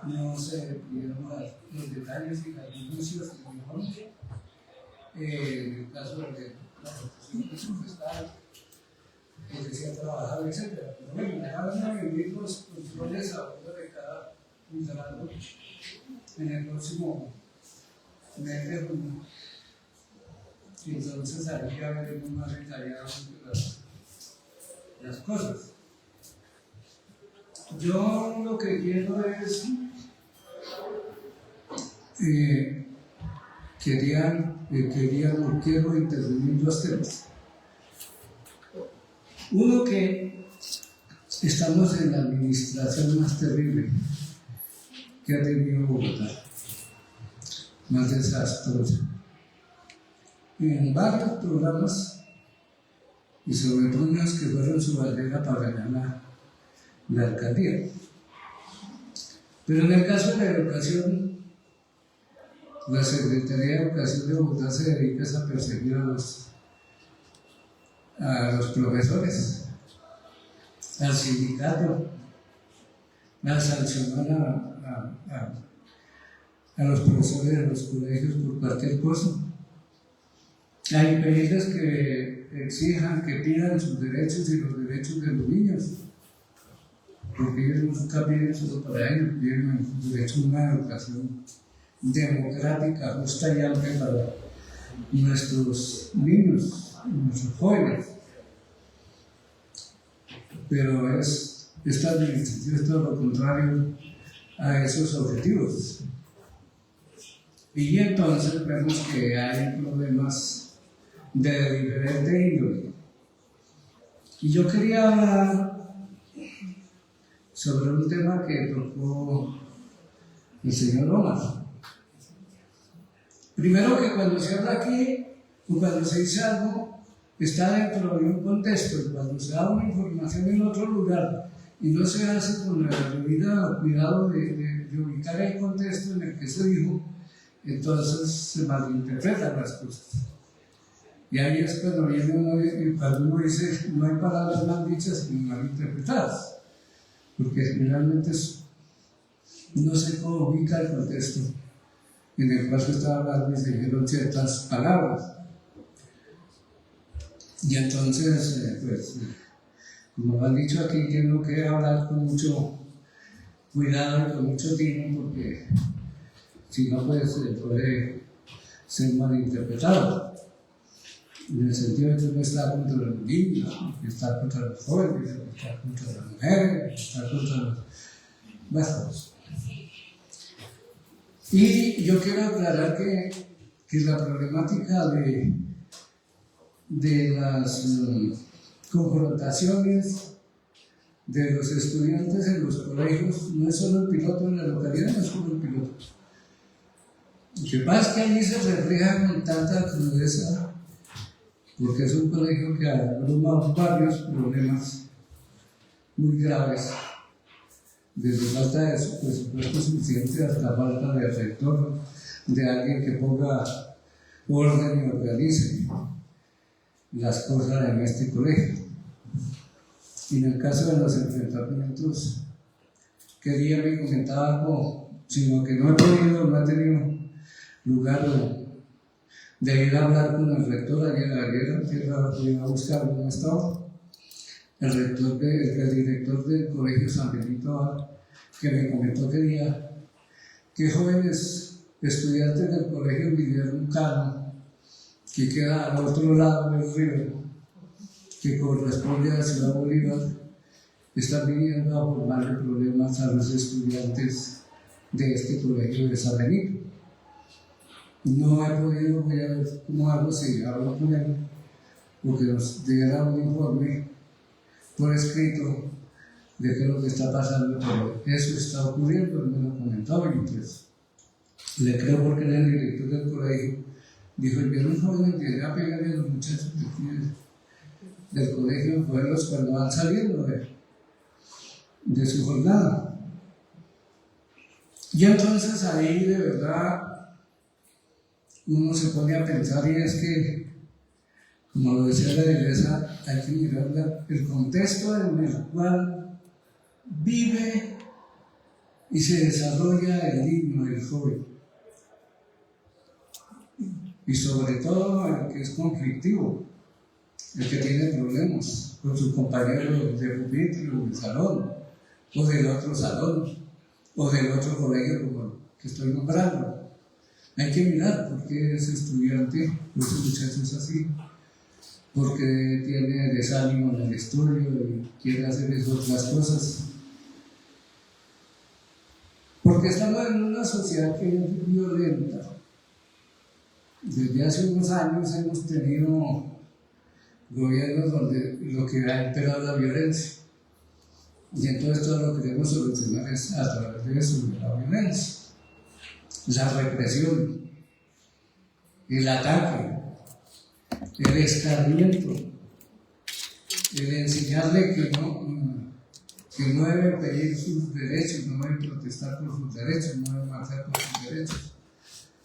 No se pidieron los detalles y las denuncias que mejoramos. En el caso de la protección de su estado, que decía trabajar, etc. Pero bueno, dejaron a vivir los controles a bordo de cada funcionario en el próximo mes de junio. Y entonces ahí ya veremos más detalladas las cosas. Yo lo que quiero es quiero intervenir dos temas. Uno, que estamos en la administración más terrible que ha tenido Bogotá, más desastrosa. En varios programas, y sobre todo unos que fueron su bandera para ganar la alcaldía. Pero en el caso de la educación, la Secretaría de Educación de Bogotá se dedica a perseguir a los profesores, al sindicato, a sancionar a los profesores de los colegios por cualquier cosa, a impedirles que exijan, que pidan sus derechos y los derechos de los niños, porque ellos nunca piden solo para ellos, piden sus derechos a una educación democrática, justa y amplia para nuestros niños, nuestros jóvenes. Pero esta administración es todo lo contrario a esos objetivos. Y entonces vemos que hay problemas de diferente índole. Y yo quería hablar sobre un tema que tocó el señor Omar. Primero, que cuando se habla aquí o cuando se dice algo, está dentro de un contexto, y cuando se da una información en otro lugar y no se hace con el debido cuidado de ubicar el contexto en el que se dijo, entonces se malinterpretan las cosas. Y ahí es cuando viene cuando uno dice, no hay palabras mal dichas ni mal interpretadas, porque generalmente no sé cómo ubica el contexto en el cual se estaba hablando y se dijeron ciertas palabras. Y entonces, pues, como han dicho aquí, tengo que hablar con mucho cuidado y con mucho tino, porque si no, pues puede ser malinterpretado. En el sentido de que no está contra los niños, que está contra los jóvenes, que está contra las mujeres, que está contra los vascos. Y yo quiero aclarar que la problemática de las confrontaciones de los estudiantes en los colegios no es solo el piloto en la localidad, no es solo el piloto. Lo que pasa es que allí se refleja con tanta crudeza, porque es un colegio que abruma varios problemas muy graves, desde falta de presupuesto suficiente hasta falta de rector, de alguien que ponga orden y organice las cosas en este colegio. Y en el caso de los enfrentamientos, que día me comentaba algo, sino que no he tenido lugar de ir a hablar con el rector ayer fui a buscar un estado. el director del Colegio San Benito, que me comentó que jóvenes estudiantes del Colegio Guillermo Cano, que queda al otro lado del río, que corresponde a la Ciudad Bolívar, están viniendo a formarle problemas a los estudiantes de este colegio de San Benito. No he podido, voy a ver cómo hago, si hablo con él, o que nos diera un informe por escrito de qué es lo que está pasando, pero eso está ocurriendo, él me lo comentó y pues le creo porque era el director del colegio. Dijo, vieron jóvenes que llegan a pegarle a los muchachos del colegio, poderlos cuando van saliendo de su jornada. Y entonces ahí de verdad uno se pone a pensar, y es que, como lo decía la iglesia, hay que mirar el contexto en el cual vive y se desarrolla el niño, el joven, y sobre todo el que es conflictivo, el que tiene problemas con sus compañeros de pupitre o del salón, o del otro salón, o del otro colegio como el que estoy nombrando. Hay que mirar por qué ese estudiante, ese muchacho es así, porque tiene desánimo en el estudio y quiere hacer otras cosas. Porque estamos en una sociedad que es violenta. Desde hace unos años hemos tenido gobiernos donde lo que ha imperado la violencia. Y entonces todo lo que queremos solucionar es a través de eso, de la violencia, la represión, el ataque, el escarmiento, el enseñarle que no debe pedir sus derechos, no debe protestar por sus derechos, no debe marchar por sus derechos.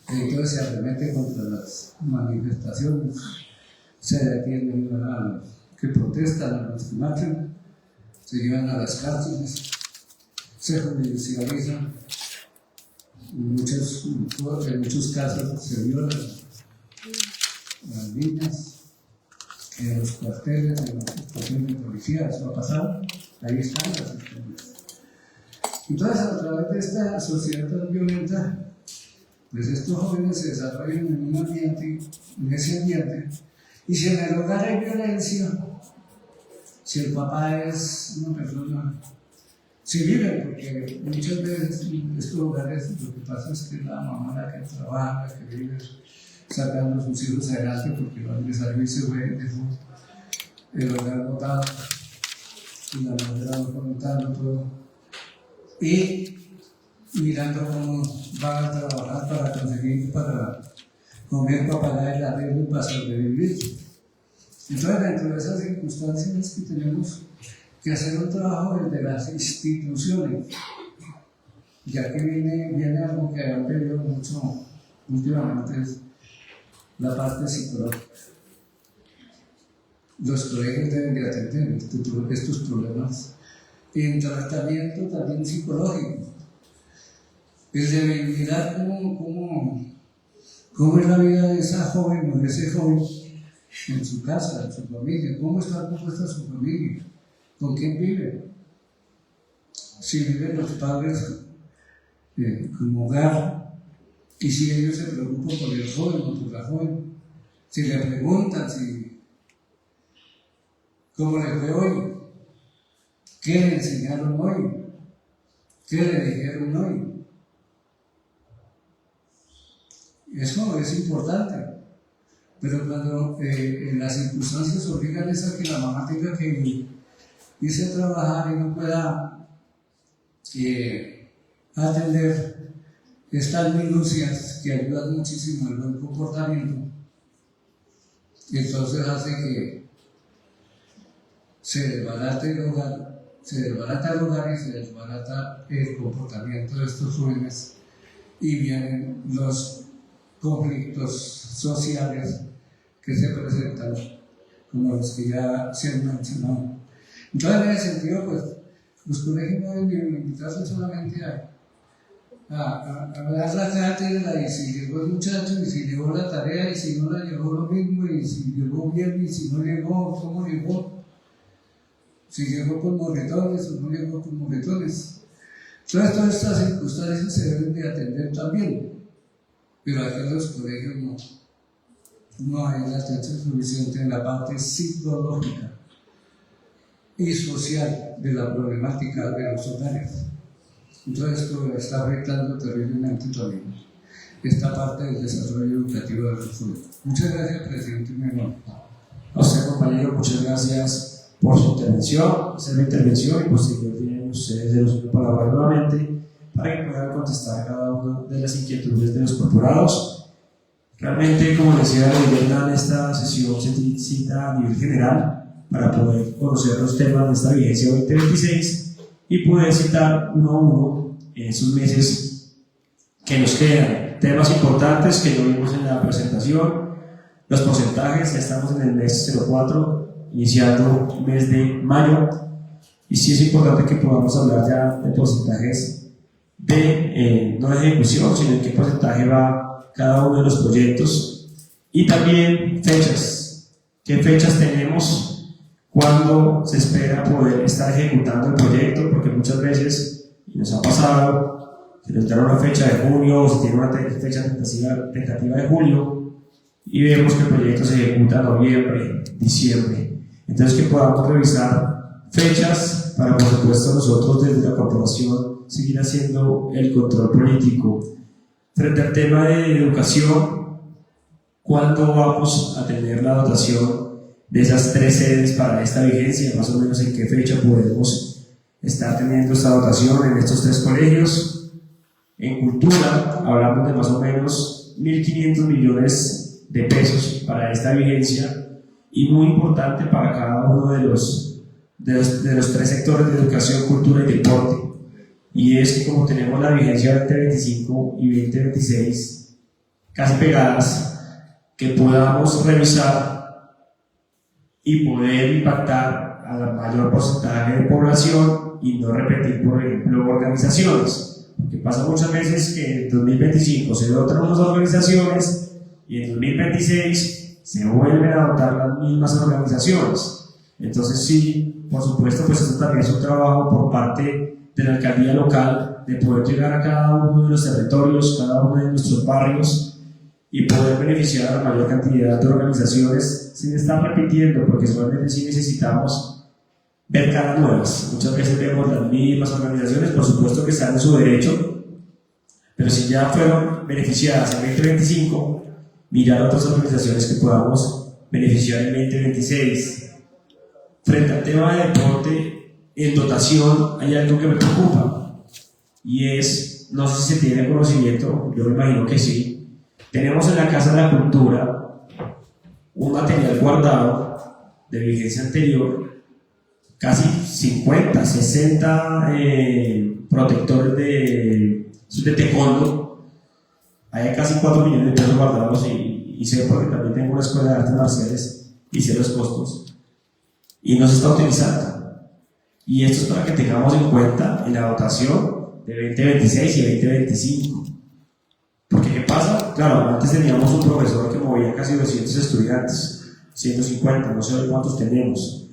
Y entonces se arremete contra las manifestaciones, se detienen a los que protestan, a los que marchan, se llevan a las cárceles, se judicializan, en muchos casos se violan las niñas, en los cuarteles, en las estaciones de policía, eso ha pasado, ahí están las historias. Entonces, a través de esta sociedad tan violenta, pues estos jóvenes se desarrollan en un ambiente, en ese ambiente, y si en el hogar hay violencia, si el papá es una persona, si vive, porque muchas veces en estos hogares lo que pasa es que la mamá la que trabaja, la que vive sacando a sus hijos adelante porque van de salir y se fue, dejó el hogar botado y la madre contando todo y mirando cómo van a trabajar para conseguir, para comer, para pagar el arriendo y para sobrevivir. Entonces, dentro de esas circunstancias es que tenemos que hacer un trabajo desde las instituciones, ya que viene algo que ha pedido mucho últimamente, es la parte psicológica. Los colegios deben de atender estos problemas en tratamiento también psicológico. El de mirar cómo es la vida de esa joven o de ese joven en su casa, en su familia, cómo está compuesta su familia, con quién vive, si viven los padres como hogar, y si ellos se preocupan por el joven o por la joven, si le preguntan cómo le fue hoy, qué le enseñaron hoy, qué le dijeron hoy. Eso es importante, pero cuando las circunstancias obligan a que la mamá tenga que irse a trabajar y no pueda atender estas minucias que ayudan muchísimo al buen comportamiento, entonces hace que se desbarate el hogar, se desbarata el hogar y se desbarata el comportamiento de estos jóvenes y vienen los conflictos sociales que se presentan como los que ya se han mencionado. Entonces, en ese sentido, pues, los colegios no deben limitarse solamente a dar la cátedra y si llegó el muchacho y si llevó la tarea y si no la llevó lo mismo y si llegó bien y si no llegó, cómo llegó. si llegó con moretones o no llegó con moretones. Todas estas circunstancias se deben de atender también, pero aquí en los colegios no hay la atención suficiente en la parte psicológica y social de la problemática de los hogares. Entonces esto está afectando terriblemente también esta parte del desarrollo educativo de los jóvenes. Muchas gracias, presidente Menor. A usted, compañero, muchas gracias por su intervención. Esa es la intervención y posterior tienen ustedes el uso de palabra nuevamente para que puedan contestar cada una de las inquietudes de los corporados. Realmente, como decía Viviana, en esta sesión se cita a nivel general para poder conocer los temas de esta vigencia 2026 y poder citar uno a uno en esos meses que nos quedan. Temas importantes que no vimos en la presentación, los porcentajes, ya estamos en el mes 04, iniciando el mes de mayo, y sí es importante que podamos hablar ya de porcentajes de, no de ejecución, sino en qué porcentaje va cada uno de los proyectos, y también fechas, qué fechas tenemos, cuándo se espera poder estar ejecutando el proyecto, porque muchas veces, y nos ha pasado, se nos da una fecha de junio o se tiene una fecha tentativa de julio y vemos que el proyecto se ejecuta en noviembre, diciembre. Entonces que podamos revisar fechas para, por supuesto, nosotros desde la corporación seguir haciendo el control político. Frente al tema de educación, ¿cuándo vamos a tener la dotación de esas 3 sedes para esta vigencia? Más o menos en qué fecha podemos estar teniendo esta dotación en estos 3 colegios. En cultura hablamos de más o menos 1.500 millones de pesos para esta vigencia y muy importante para cada uno de los 3 sectores de educación, cultura y deporte, y es que como tenemos la vigencia 2025 y 2026 casi pegadas, que podamos revisar y poder impactar a la mayor porcentaje de población y no repetir, por ejemplo, organizaciones. Porque pasa muchas veces que en 2025 se dotan unas organizaciones y en 2026 se vuelven a dotar las mismas organizaciones. Entonces sí, por supuesto, pues esto también es un trabajo por parte de la alcaldía local de poder llegar a cada uno de los territorios, cada uno de nuestros barrios y poder beneficiar a la mayor cantidad de organizaciones sin estar repitiendo, porque solamente sí necesitamos ver caras nuevas. Muchas veces vemos las mismas organizaciones, por supuesto que están en su derecho, pero si ya fueron beneficiadas en 2025, mirar otras organizaciones que podamos beneficiar en 2026. Frente al tema de deporte, en dotación hay algo que me preocupa, y es, no sé si se tiene conocimiento, yo me imagino que sí, tenemos en la Casa de la Cultura un material guardado de vigencia anterior, casi 50, 60 protectores de taekwondo. Hay casi 4 millones de pesos guardados y sé porque también tengo una escuela de artes marciales y sé los costos. Y no se está utilizando. Y esto es para que tengamos en cuenta en la dotación de 2026 y 2025. Porque ¿qué pasa? Claro, antes teníamos un profesor que movía casi 200 estudiantes, 150, no sé cuántos tenemos.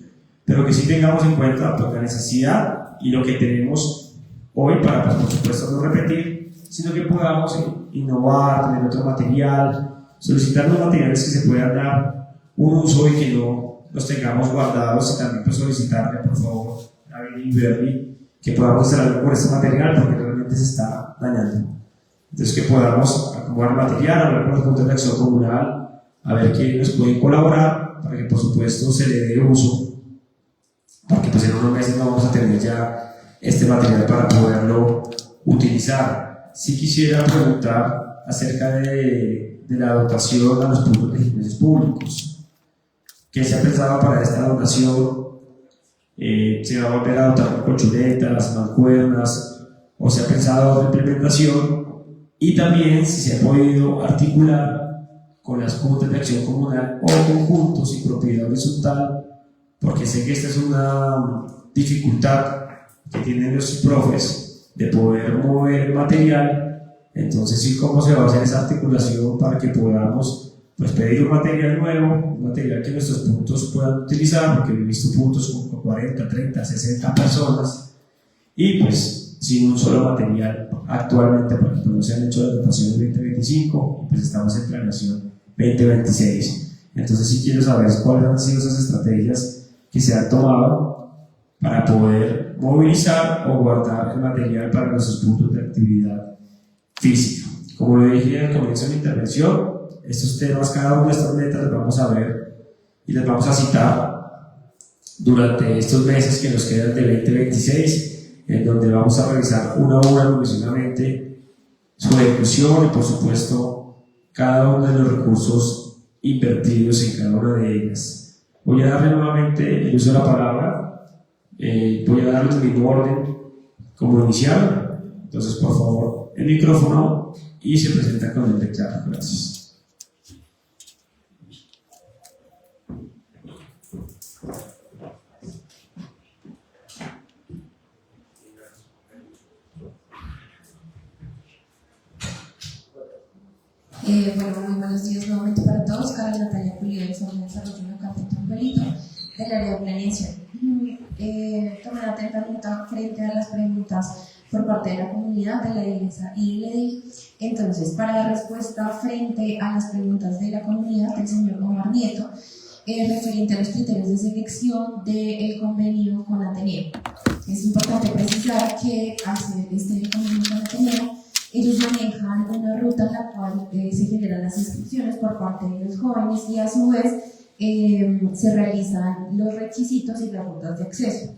Pero que sí tengamos en cuenta pues, la necesidad y lo que tenemos hoy para, pues, por supuesto, no repetir, sino que podamos innovar, tener otro material, solicitar los materiales que se puedan dar un uso y que no los tengamos guardados, y también pues, solicitarle, por favor, a Billy y Bernie, que podamos hacer algo con este material porque realmente se está dañando. Entonces, que podamos acumular material, hablar con los puntos de acción comunal, a ver quién nos puede colaborar para que, por supuesto, se le dé uso, porque pues en unos meses no vamos a tener ya este material para poderlo utilizar. Sí quisiera preguntar acerca de la dotación a los puntos de gimnasios públicos. ¿Qué se ha pensado para esta dotación? ¿Se va a volver a dotar con colchonetas, mancuernas? ¿O se ha pensado en implementación? Y también si se ha podido articular con las juntas de acción comunal o conjuntos y propiedad horizontal, porque sé que esta es una dificultad que tienen los profes de poder mover material. Entonces sí, cómo se va a hacer esa articulación para que podamos pues pedir un material nuevo, un material que nuestros puntos puedan utilizar, porque he visto puntos con 40, 30, 60 personas, y pues sin un solo material actualmente, porque no se han hecho las dotaciones 2025, pues estamos en planeación 2026. Entonces sí quiero saber cuáles han sido esas estrategias que se han tomado para poder movilizar o guardar el material para nuestros puntos de actividad física. Como lo dije al comienzo de mi intervención, estos temas, cada una de estas metas las vamos a ver y las vamos a citar durante estos meses que nos quedan de 2026, en donde vamos a revisar una a una minuciosamente su ejecución y por supuesto cada uno de los recursos invertidos en cada una de ellas. Voy a darle nuevamente el uso de la palabra, voy a darle el mismo orden como inicial, entonces por favor el micrófono y se presenta con el declaro. Gracias. Bueno, muy buenos días nuevamente para todos. Carla Natalia Pulido, de Zona de Desarrollo Local de Tumberito, del área de planeación. Tomé atenta nota frente a las preguntas por parte de la comunidad, de la iglesia y del EDIL. Entonces, para la respuesta frente a las preguntas de la comunidad del señor Omar Nieto, referente a los criterios de selección del convenio con Ateneo. Es importante precisar que al ser este convenio con Ateneo, ellos manejan una ruta en la cual se generan las inscripciones por parte de los jóvenes y a su vez se realizan los requisitos y las rutas de acceso.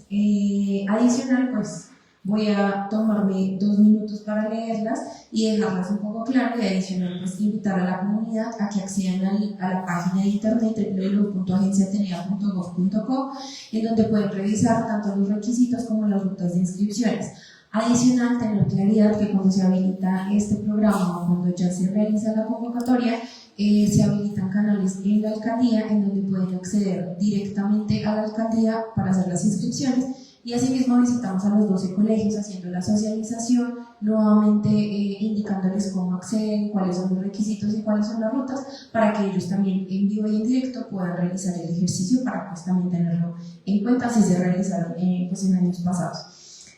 Adicional, pues voy a tomarme 2 minutos para leerlas y dejarlas un poco claras, y adicional, pues invitar a la comunidad a que accedan a la página de internet www.agenciaatenea.gov.co, en donde pueden revisar tanto los requisitos como las rutas de inscripciones. Adicional, tener claridad que cuando se habilita este programa o cuando ya se realiza la convocatoria, se habilitan canales en la alcaldía en donde pueden acceder directamente a la alcaldía para hacer las inscripciones, y asimismo visitamos a los 12 colegios haciendo la socialización, nuevamente indicándoles cómo acceden, cuáles son los requisitos y cuáles son las rutas, para que ellos también en vivo y en directo puedan realizar el ejercicio, para pues también tenerlo en cuenta si se realizaron pues, en años pasados.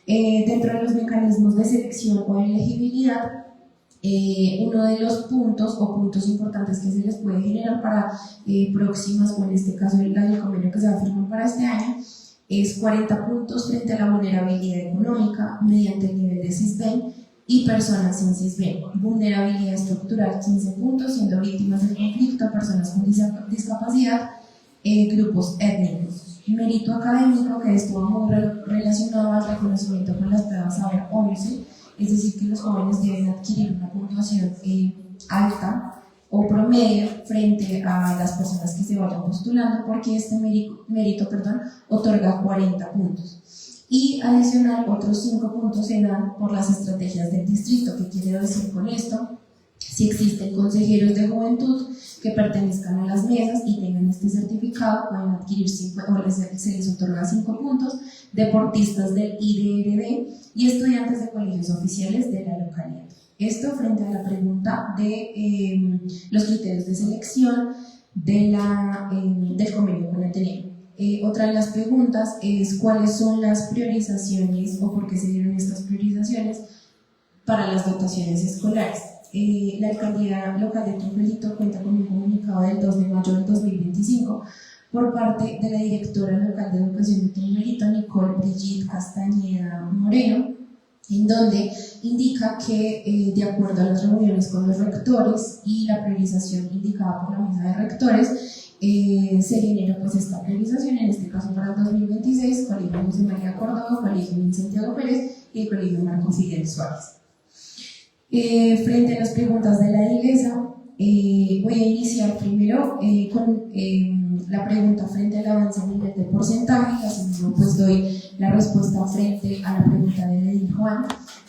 Dentro de los mecanismos de selección o elegibilidad, uno de los puntos importantes que se les puede generar para próximas, o en este caso el convenio que se va a firmar para este año, es 40 puntos frente a la vulnerabilidad económica mediante el nivel de CISBEN y personas sin CISBEN. Vulnerabilidad estructural, 15 puntos, siendo víctimas del conflicto, personas con discapacidad, grupos étnicos. Mérito académico, que estuvo muy relacionado al reconocimiento con las pruebas Saber 11, es decir, que los jóvenes deben adquirir una puntuación alta o promedio frente a las personas que se vayan postulando, porque este mérito otorga 40 puntos. Y adicional, otros 5 puntos se dan por las estrategias del distrito. ¿Qué quiere decir con esto? Si existen consejeros de juventud que pertenezcan a las mesas y tengan este certificado, pueden adquirir 5, o se les otorga 5 puntos, deportistas del IDRD y estudiantes de colegios oficiales de la localidad. Esto frente a la pregunta de los criterios de selección del convenio con Ateneo. Otra de las preguntas es cuáles son las priorizaciones o por qué se dieron estas priorizaciones para las dotaciones escolares. La alcaldía local de Tumberito cuenta con un comunicado del 2 de mayo del 2025 por parte de la directora local de educación de Tumberito, Nicole Brigitte Castañeda Moreno, en donde indica que de acuerdo a las reuniones con los rectores y la priorización indicada por la mesa de rectores, se genera pues esta priorización, en este caso para el 2026, Colegio José María Córdoba, Colegio Santiago Pérez y el Colegio Marco Fidel Suárez. Frente a las preguntas de la iglesia, voy a iniciar primero con la pregunta frente al avance a nivel de porcentaje, y asimismo pues doy la respuesta frente a la pregunta de Edil Juan,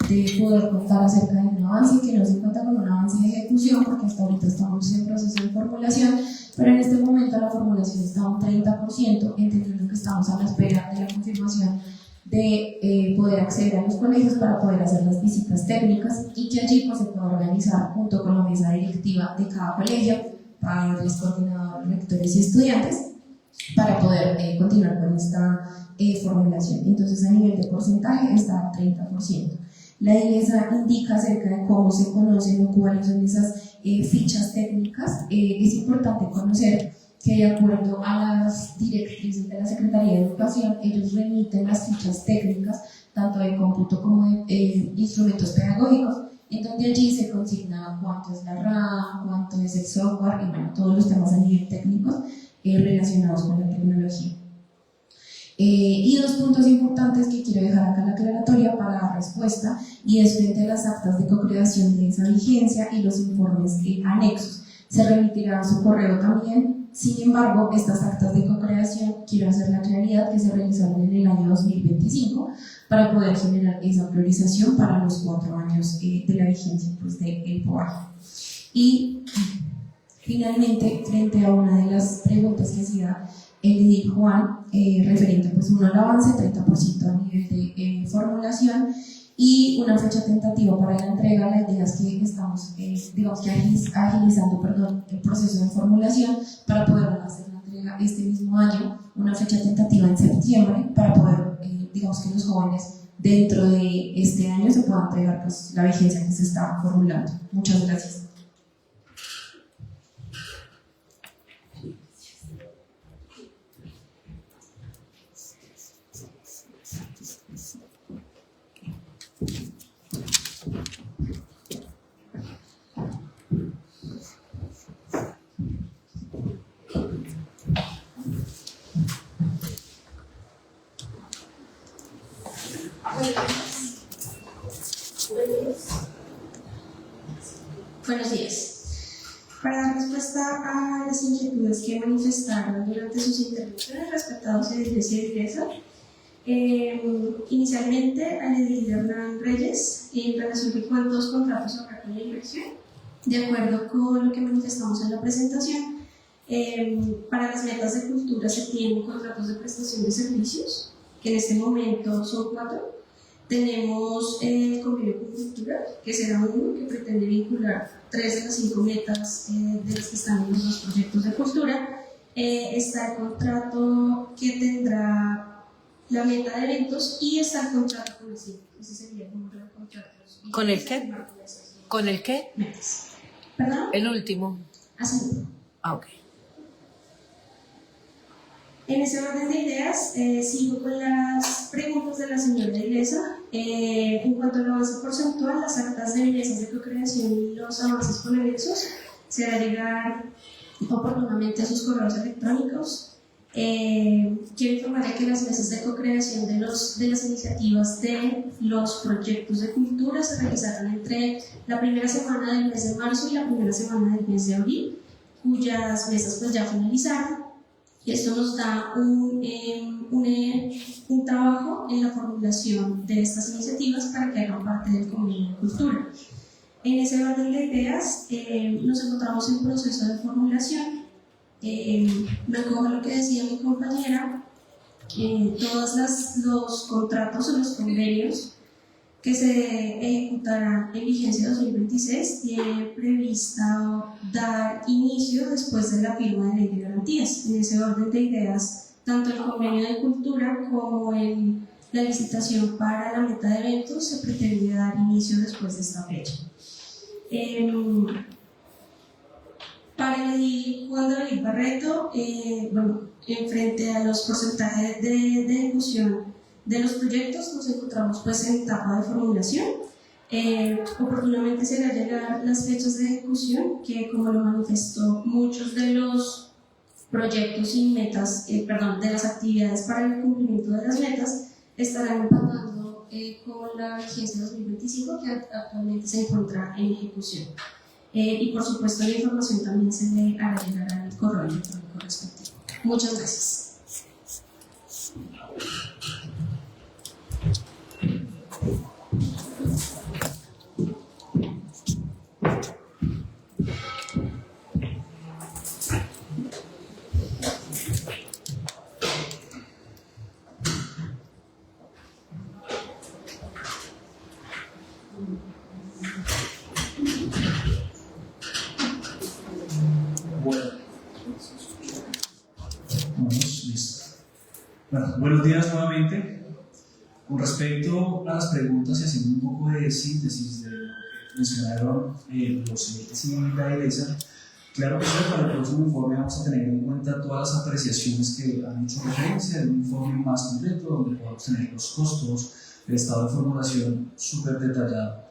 de poder contar acerca de un avance, que no se cuenta con un avance de ejecución porque hasta ahorita estamos en proceso de formulación, pero en este momento la formulación está a un 30%, entendiendo que estamos a la espera de la confirmación de poder acceder a los colegios para poder hacer las visitas técnicas, y que allí pues, se pueda organizar junto con la mesa directiva de cada colegio padres, coordinadores, rectores y estudiantes para poder continuar con esta formulación. Entonces, a nivel de porcentaje está a 30%. La ILESA indica acerca de cómo se conocen o cuáles son esas fichas técnicas. Es importante conocer que de acuerdo a las directrices de la Secretaría de Educación, ellos remiten las fichas técnicas, tanto de cómputo como de instrumentos pedagógicos, en donde allí se consigna cuánto es la RAM, cuánto es el software y bueno, todos los temas a nivel técnico relacionados con la tecnología. Y dos puntos importantes que quiero dejar acá en la aclaratoria para la respuesta, y es frente a las actas de co-creación de esa vigencia y los informes anexos. Se remitirá a su correo también. Sin embargo, estas actas de co-creación, quiero hacer la claridad que se realizaron en el año 2025 para poder generar esa priorización para los 4 años de la vigencia pues, del POAJ. Y finalmente, frente a una de las preguntas que hacía el edil Juan, referente pues, uno al avance, 30% a nivel de formulación y una fecha tentativa para la entrega. La idea es que estamos digamos que agilizando el proceso de formulación para poder hacer la entrega este mismo año, una fecha tentativa en septiembre para poder, digamos que los jóvenes dentro de este año se puedan entregar pues, la vigencia que se está formulando. Muchas gracias. Buenos días. Para dar respuesta a las inquietudes que manifestaron durante sus intervenciones respectados a la iglesia de Iglesia, inicialmente al edil Hernán Reyes, en relación de cuántos contratos habrá con la inversión, de acuerdo con lo que manifestamos en la presentación, para las metas de cultura se tienen contratos de prestación de servicios, que en este momento son 4. Tenemos el convenio con cultura, que será uno que pretende vincular 3 de las 5 metas de las que están en los 2 proyectos de cultura. Está el contrato que tendrá la meta de eventos y está el contrato con el CIE. Ese sería el número de contratos. ¿Con el qué? ¿Con el qué? Metas. ¿Perdón? El último. Así. Ah, ok. En ese orden de ideas, sigo con las preguntas de la señora Iglesia. En cuanto al avance porcentual, las actas de mesas de co-creación y los avances con anexos se hará llegar oportunamente a sus correos electrónicos. Quiero informarle que las mesas de co-creación de las iniciativas de los proyectos de cultura se realizaron entre la primera semana del mes de marzo y la primera semana del mes de abril, cuyas mesas pues ya finalizaron. Y esto nos da un trabajo en la formulación de estas iniciativas para que hagan parte del convenio de cultura. En ese orden de ideas, nos encontramos en proceso de formulación. Me acojo a lo que decía mi compañera, todos los contratos o los convenios que se ejecutarán en vigencia 2026 tiene prevista dar inicio después de la firma de ley de garantías. En ese orden de ideas, tanto el convenio de cultura como la licitación para la meta de eventos se pretende dar inicio después de esta fecha. Para el edil Juan David Barreto, frente a los porcentajes de ejecución de los proyectos, nos encontramos pues en etapa de formulación. Oportunamente se hará llegar las fechas de ejecución, que como lo manifestó, muchos de los proyectos y metas, de las actividades para el cumplimiento de las metas estarán empatando con la vigencia 2025 que actualmente se encuentra en ejecución. Y por supuesto la información también se le hará llegar al correo electrónico respectivo. Muchas gracias. Bueno, buenos días nuevamente. Con respecto a las preguntas y haciendo un poco de síntesis de lo que mencionaron los señores y la IDESA, claro que para el próximo informe vamos a tener en cuenta todas las apreciaciones que han hecho referencia en un informe más completo donde podamos tener los costos, el estado de formulación súper detallado.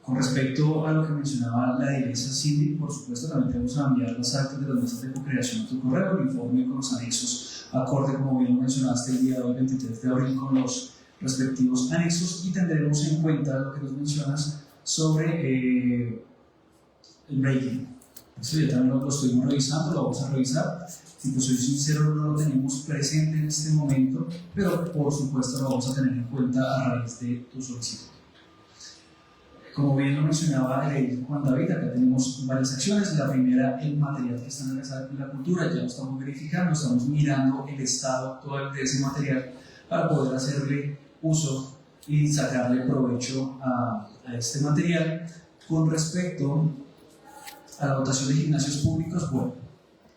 Con respecto a lo que mencionaba la IDESA Cindy, por supuesto también tenemos a enviar las actas de las mesas de co-creación a tu correo, el informe con los anexos acorde, como bien lo mencionaste, el día de hoy, 23 de abril, con los respectivos anexos, y tendremos en cuenta lo que nos mencionas sobre el rating. Eso ya también lo estuvimos revisando, lo vamos a revisar. Si te soy sincero, no lo tenemos presente en este momento, pero por supuesto lo vamos a tener en cuenta a raíz de tu solicitud. Como bien lo mencionaba Juan David, acá tenemos varias acciones. La primera, el material que está en la cultura, ya lo estamos verificando, estamos mirando el estado actual de ese material para poder hacerle uso y sacarle provecho a este material. Con respecto a la dotación de gimnasios públicos, bueno,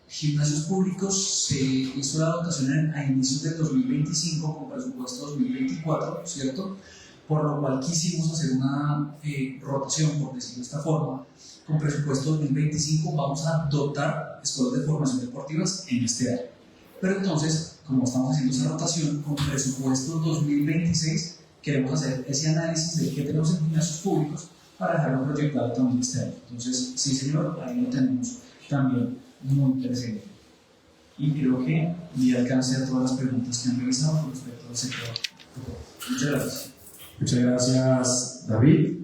gimnasios públicos se hizo la dotación a inicios del 2025 con presupuesto 2024, ¿cierto? Por lo cual quisimos hacer una rotación, por decirlo de esta forma. Con presupuesto 2025 vamos a dotar escuelas de formación deportivas en este año. Pero entonces, como estamos haciendo esa rotación, con presupuesto 2026 queremos hacer ese análisis de qué tenemos en gimnasios públicos para dejarlo proyectado también este año. Entonces, sí señor, ahí lo tenemos también muy presente. Y creo que di alcance a todas las preguntas que han realizado con respecto al sector. Muchas gracias. Muchas gracias, David.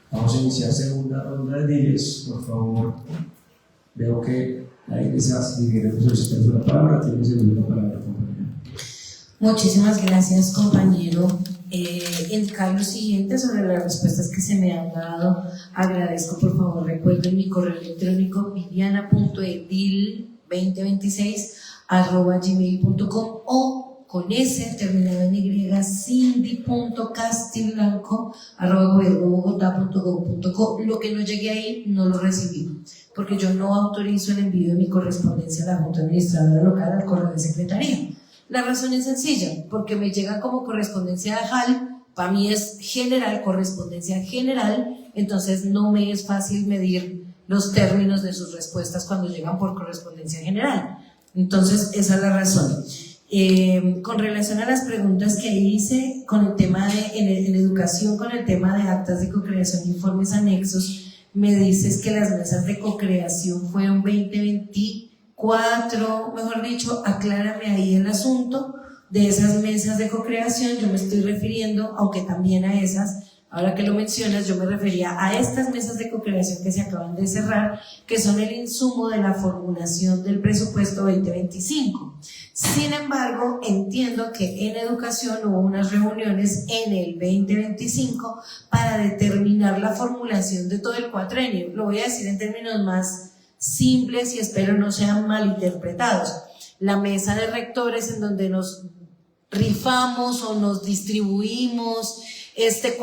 Vamos a iniciar segunda ronda de diles. Por favor, veo que ahí esas dirigiremos solicitando la palabra. Tiene segunda palabra, compañero. Muchísimas gracias, compañero. Indicar lo siguiente sobre las respuestas que se me han dado. Agradezco, por favor, recuerden mi correo electrónico viviana.edil2026@gmail.com o con S terminado en Y, cindy.castilblanco@gobernobogotá.gov.co. Lo que no llegue ahí no lo recibí, porque yo no autorizo el envío de mi correspondencia a la Junta Administradora Local al correo de secretaría. La razón es sencilla, porque me llega como correspondencia de JAL, para mí es general, correspondencia general, entonces no me es fácil medir los términos de sus respuestas cuando llegan por correspondencia general. Entonces, esa es la razón. Con relación a las preguntas que hice con el tema de en educación, con el tema de actas de cocreación e informes anexos, me dices que las mesas de cocreación fueron 2024, mejor dicho, aclárame ahí el asunto de esas mesas de cocreación. Yo me estoy refiriendo, aunque también a esas, ahora que lo mencionas, yo me refería a estas mesas de cocreación que se acaban de cerrar, que son el insumo de la formulación del presupuesto 2025. Sin embargo, entiendo que en educación hubo unas reuniones en el 2025 para determinar la formulación de todo el cuatrenio. Lo voy a decir en términos más simples y espero no sean malinterpretados. La mesa de rectores en donde nos rifamos o nos distribuimos en este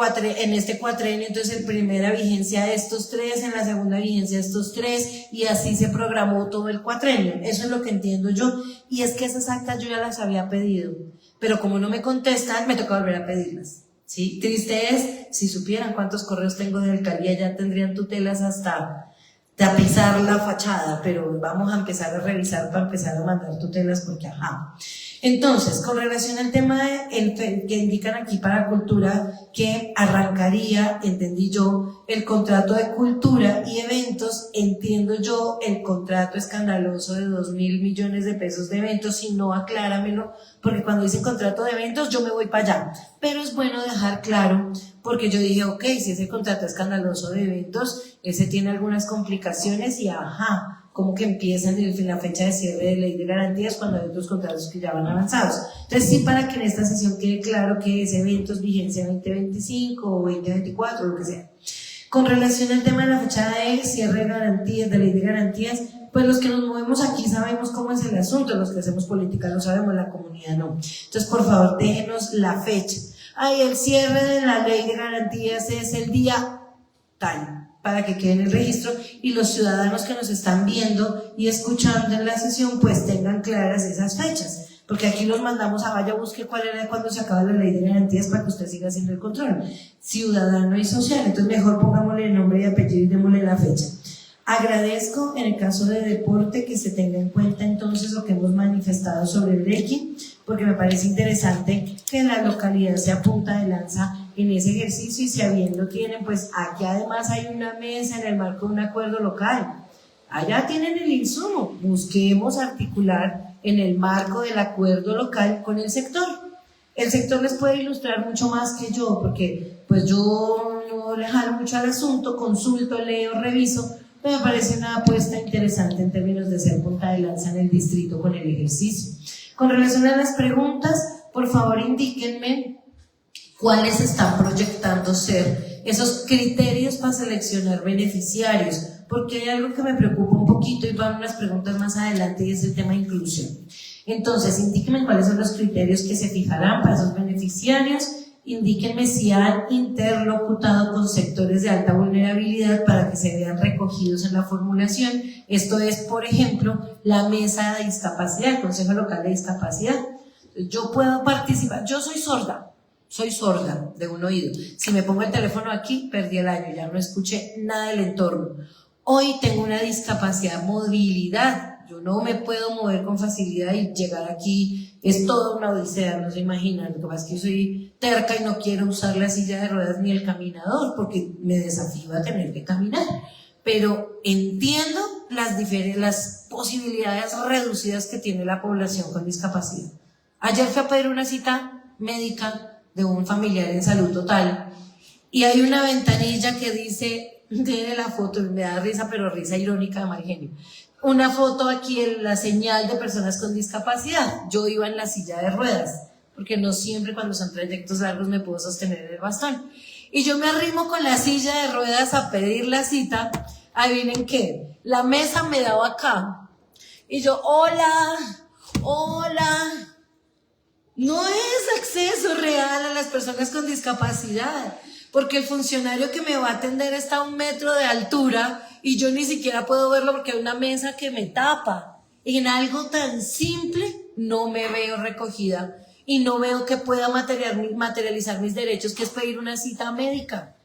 cuatrenio, entonces en primera vigencia de estos tres, en la segunda vigencia de estos tres, y así se programó todo el cuatrenio. Eso es lo que entiendo yo, y es que esas actas yo ya las había pedido, pero como no me contestan, me toca volver a pedirlas, ¿sí? Triste es, si supieran cuántos correos tengo de alcaldía, ya tendrían tutelas hasta tapizar la fachada, pero vamos a empezar a revisar para empezar a mandar tutelas porque ajá. Entonces, con relación al tema que indican aquí para cultura, que arrancaría, entendí yo, el contrato de cultura y eventos, entiendo yo el contrato escandaloso de 2.000 millones de pesos de eventos, si no, acláramelo, porque cuando dicen contrato de eventos yo me voy para allá, pero es bueno dejar claro, porque yo dije, ok, si ese contrato escandaloso de eventos, ese tiene algunas complicaciones y ajá, como que empiezan en la fecha de cierre de ley de garantías cuando hay otros contratos que ya van avanzados. Entonces sí, para que en esta sesión quede claro que ese evento es vigencia 2025 o 2024, lo que sea. Con relación al tema de la fecha de cierre de garantías, de ley de garantías, pues los que nos movemos aquí sabemos cómo es el asunto, los que hacemos política lo sabemos, la comunidad no. Entonces, por favor, déjenos la fecha. Ay, el cierre de la ley de garantías es el día tal, para que quede en el registro y los ciudadanos que nos están viendo y escuchando en la sesión pues tengan claras esas fechas. porque aquí los mandamos a vaya, busque cuál era cuando se acaba la ley de garantías para que usted siga haciendo el control. Ciudadano y social, entonces mejor pongámosle el nombre y apellido y démosle la fecha. Agradezco en el caso de deporte que se tenga en cuenta entonces lo que hemos manifestado sobre el REQI, porque me parece interesante que la localidad sea punta de lanza en ese ejercicio, y si a bien lo tienen, pues aquí además hay una mesa en el marco de un acuerdo local. Allá tienen el insumo, busquemos articular en el marco del acuerdo local con el sector. El sector les puede ilustrar mucho más que yo, porque pues yo no le jalo mucho al asunto, consulto, leo, reviso, pero me parece una apuesta interesante en términos de ser punta de lanza en el distrito con el ejercicio. Con relación a las preguntas, por favor indíquenme cuáles están proyectando ser esos criterios para seleccionar beneficiarios, porque hay algo que me preocupa un poquito y van unas preguntas más adelante, y es el tema de inclusión. Entonces, indíquenme cuáles son los criterios que se fijarán para esos beneficiarios, indíquenme si han interlocutado con sectores de alta vulnerabilidad para que se vean recogidos en la formulación. Esto es, por ejemplo, la mesa de discapacidad, el Consejo Local de Discapacidad. Yo puedo participar, yo soy sorda de un oído. Si me pongo el teléfono aquí, perdí el año, ya no escuché nada del entorno. Hoy tengo una discapacidad, movilidad, yo no me puedo mover con facilidad y llegar aquí es toda una odisea, no se imaginan. Lo que pasa es que soy terca y no quiero usar la silla de ruedas ni el caminador porque me desafío a tener que caminar. Pero entiendo las posibilidades reducidas que tiene la población con discapacidad. Ayer fui a pedir una cita médica de un familiar en salud total y hay una ventanilla que dice, tiene la foto, me da risa, pero risa irónica de mal genio, una foto aquí en la señal de personas con discapacidad. Yo iba en la silla de ruedas porque no siempre cuando son trayectos largos me puedo sostener el bastón, y yo me arrimo con la silla de ruedas a pedir la cita. Adivinen qué, la mesa me daba acá y yo, hola, no es acceso real a las personas con discapacidad, porque el funcionario que me va a atender está a 1 metro de altura y yo ni siquiera puedo verlo porque hay una mesa que me tapa. En algo tan simple no me veo recogida y no veo que pueda materializar mis derechos, que es pedir una cita médica.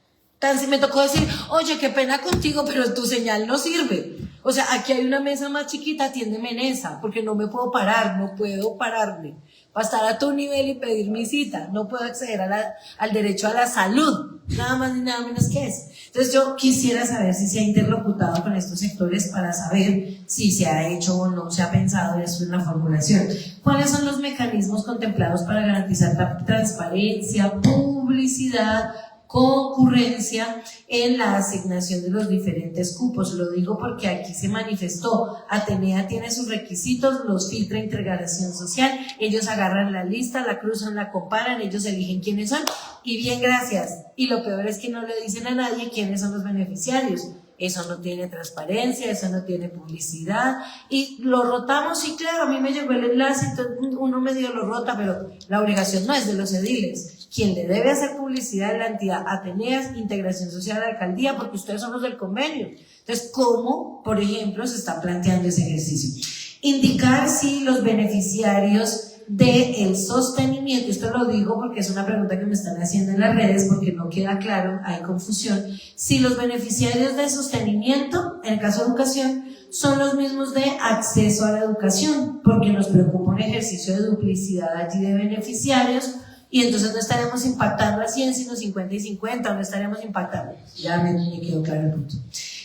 Me tocó decir, oye, qué pena contigo, pero tu señal no sirve. O sea, aquí hay una mesa más chiquita, atiéndeme en esa, porque no me puedo parar, no puedo pararme para estar a tu nivel y pedir mi cita. No puedo acceder al derecho a la salud, nada más ni nada menos que eso. Entonces yo quisiera saber si se ha interlocutado con estos sectores para saber si se ha hecho o no se ha pensado eso en la formulación. ¿Cuáles son los mecanismos contemplados para garantizar transparencia, publicidad, concurrencia en la asignación de los diferentes cupos? Lo digo porque aquí se manifestó, Atenea tiene sus requisitos, los filtra Integración Social, ellos agarran la lista, la cruzan, la comparan, ellos eligen quiénes son y bien, gracias. Y lo peor es que no le dicen a nadie quiénes son los beneficiarios. Eso no tiene transparencia, eso no tiene publicidad, y lo rotamos. Sí, claro, a mí me llegó el enlace, entonces uno medio lo rota, pero la obligación no es de los ediles. Quien le debe hacer publicidad es la entidad Ateneas, Integración Social, Alcaldía, porque ustedes son los del convenio. Entonces, ¿cómo, por ejemplo, se está planteando ese ejercicio? Indicar si los beneficiarios del sostenimiento, esto lo digo porque es una pregunta que me están haciendo en las redes porque no queda claro, hay confusión, si los beneficiarios de sostenimiento, en el caso de educación, son los mismos de acceso a la educación, porque nos preocupa un ejercicio de duplicidad allí de beneficiarios, y entonces no estaremos impactando a 100 sino 50 y 50, no estaremos impactando. Ya me quedó claro el punto.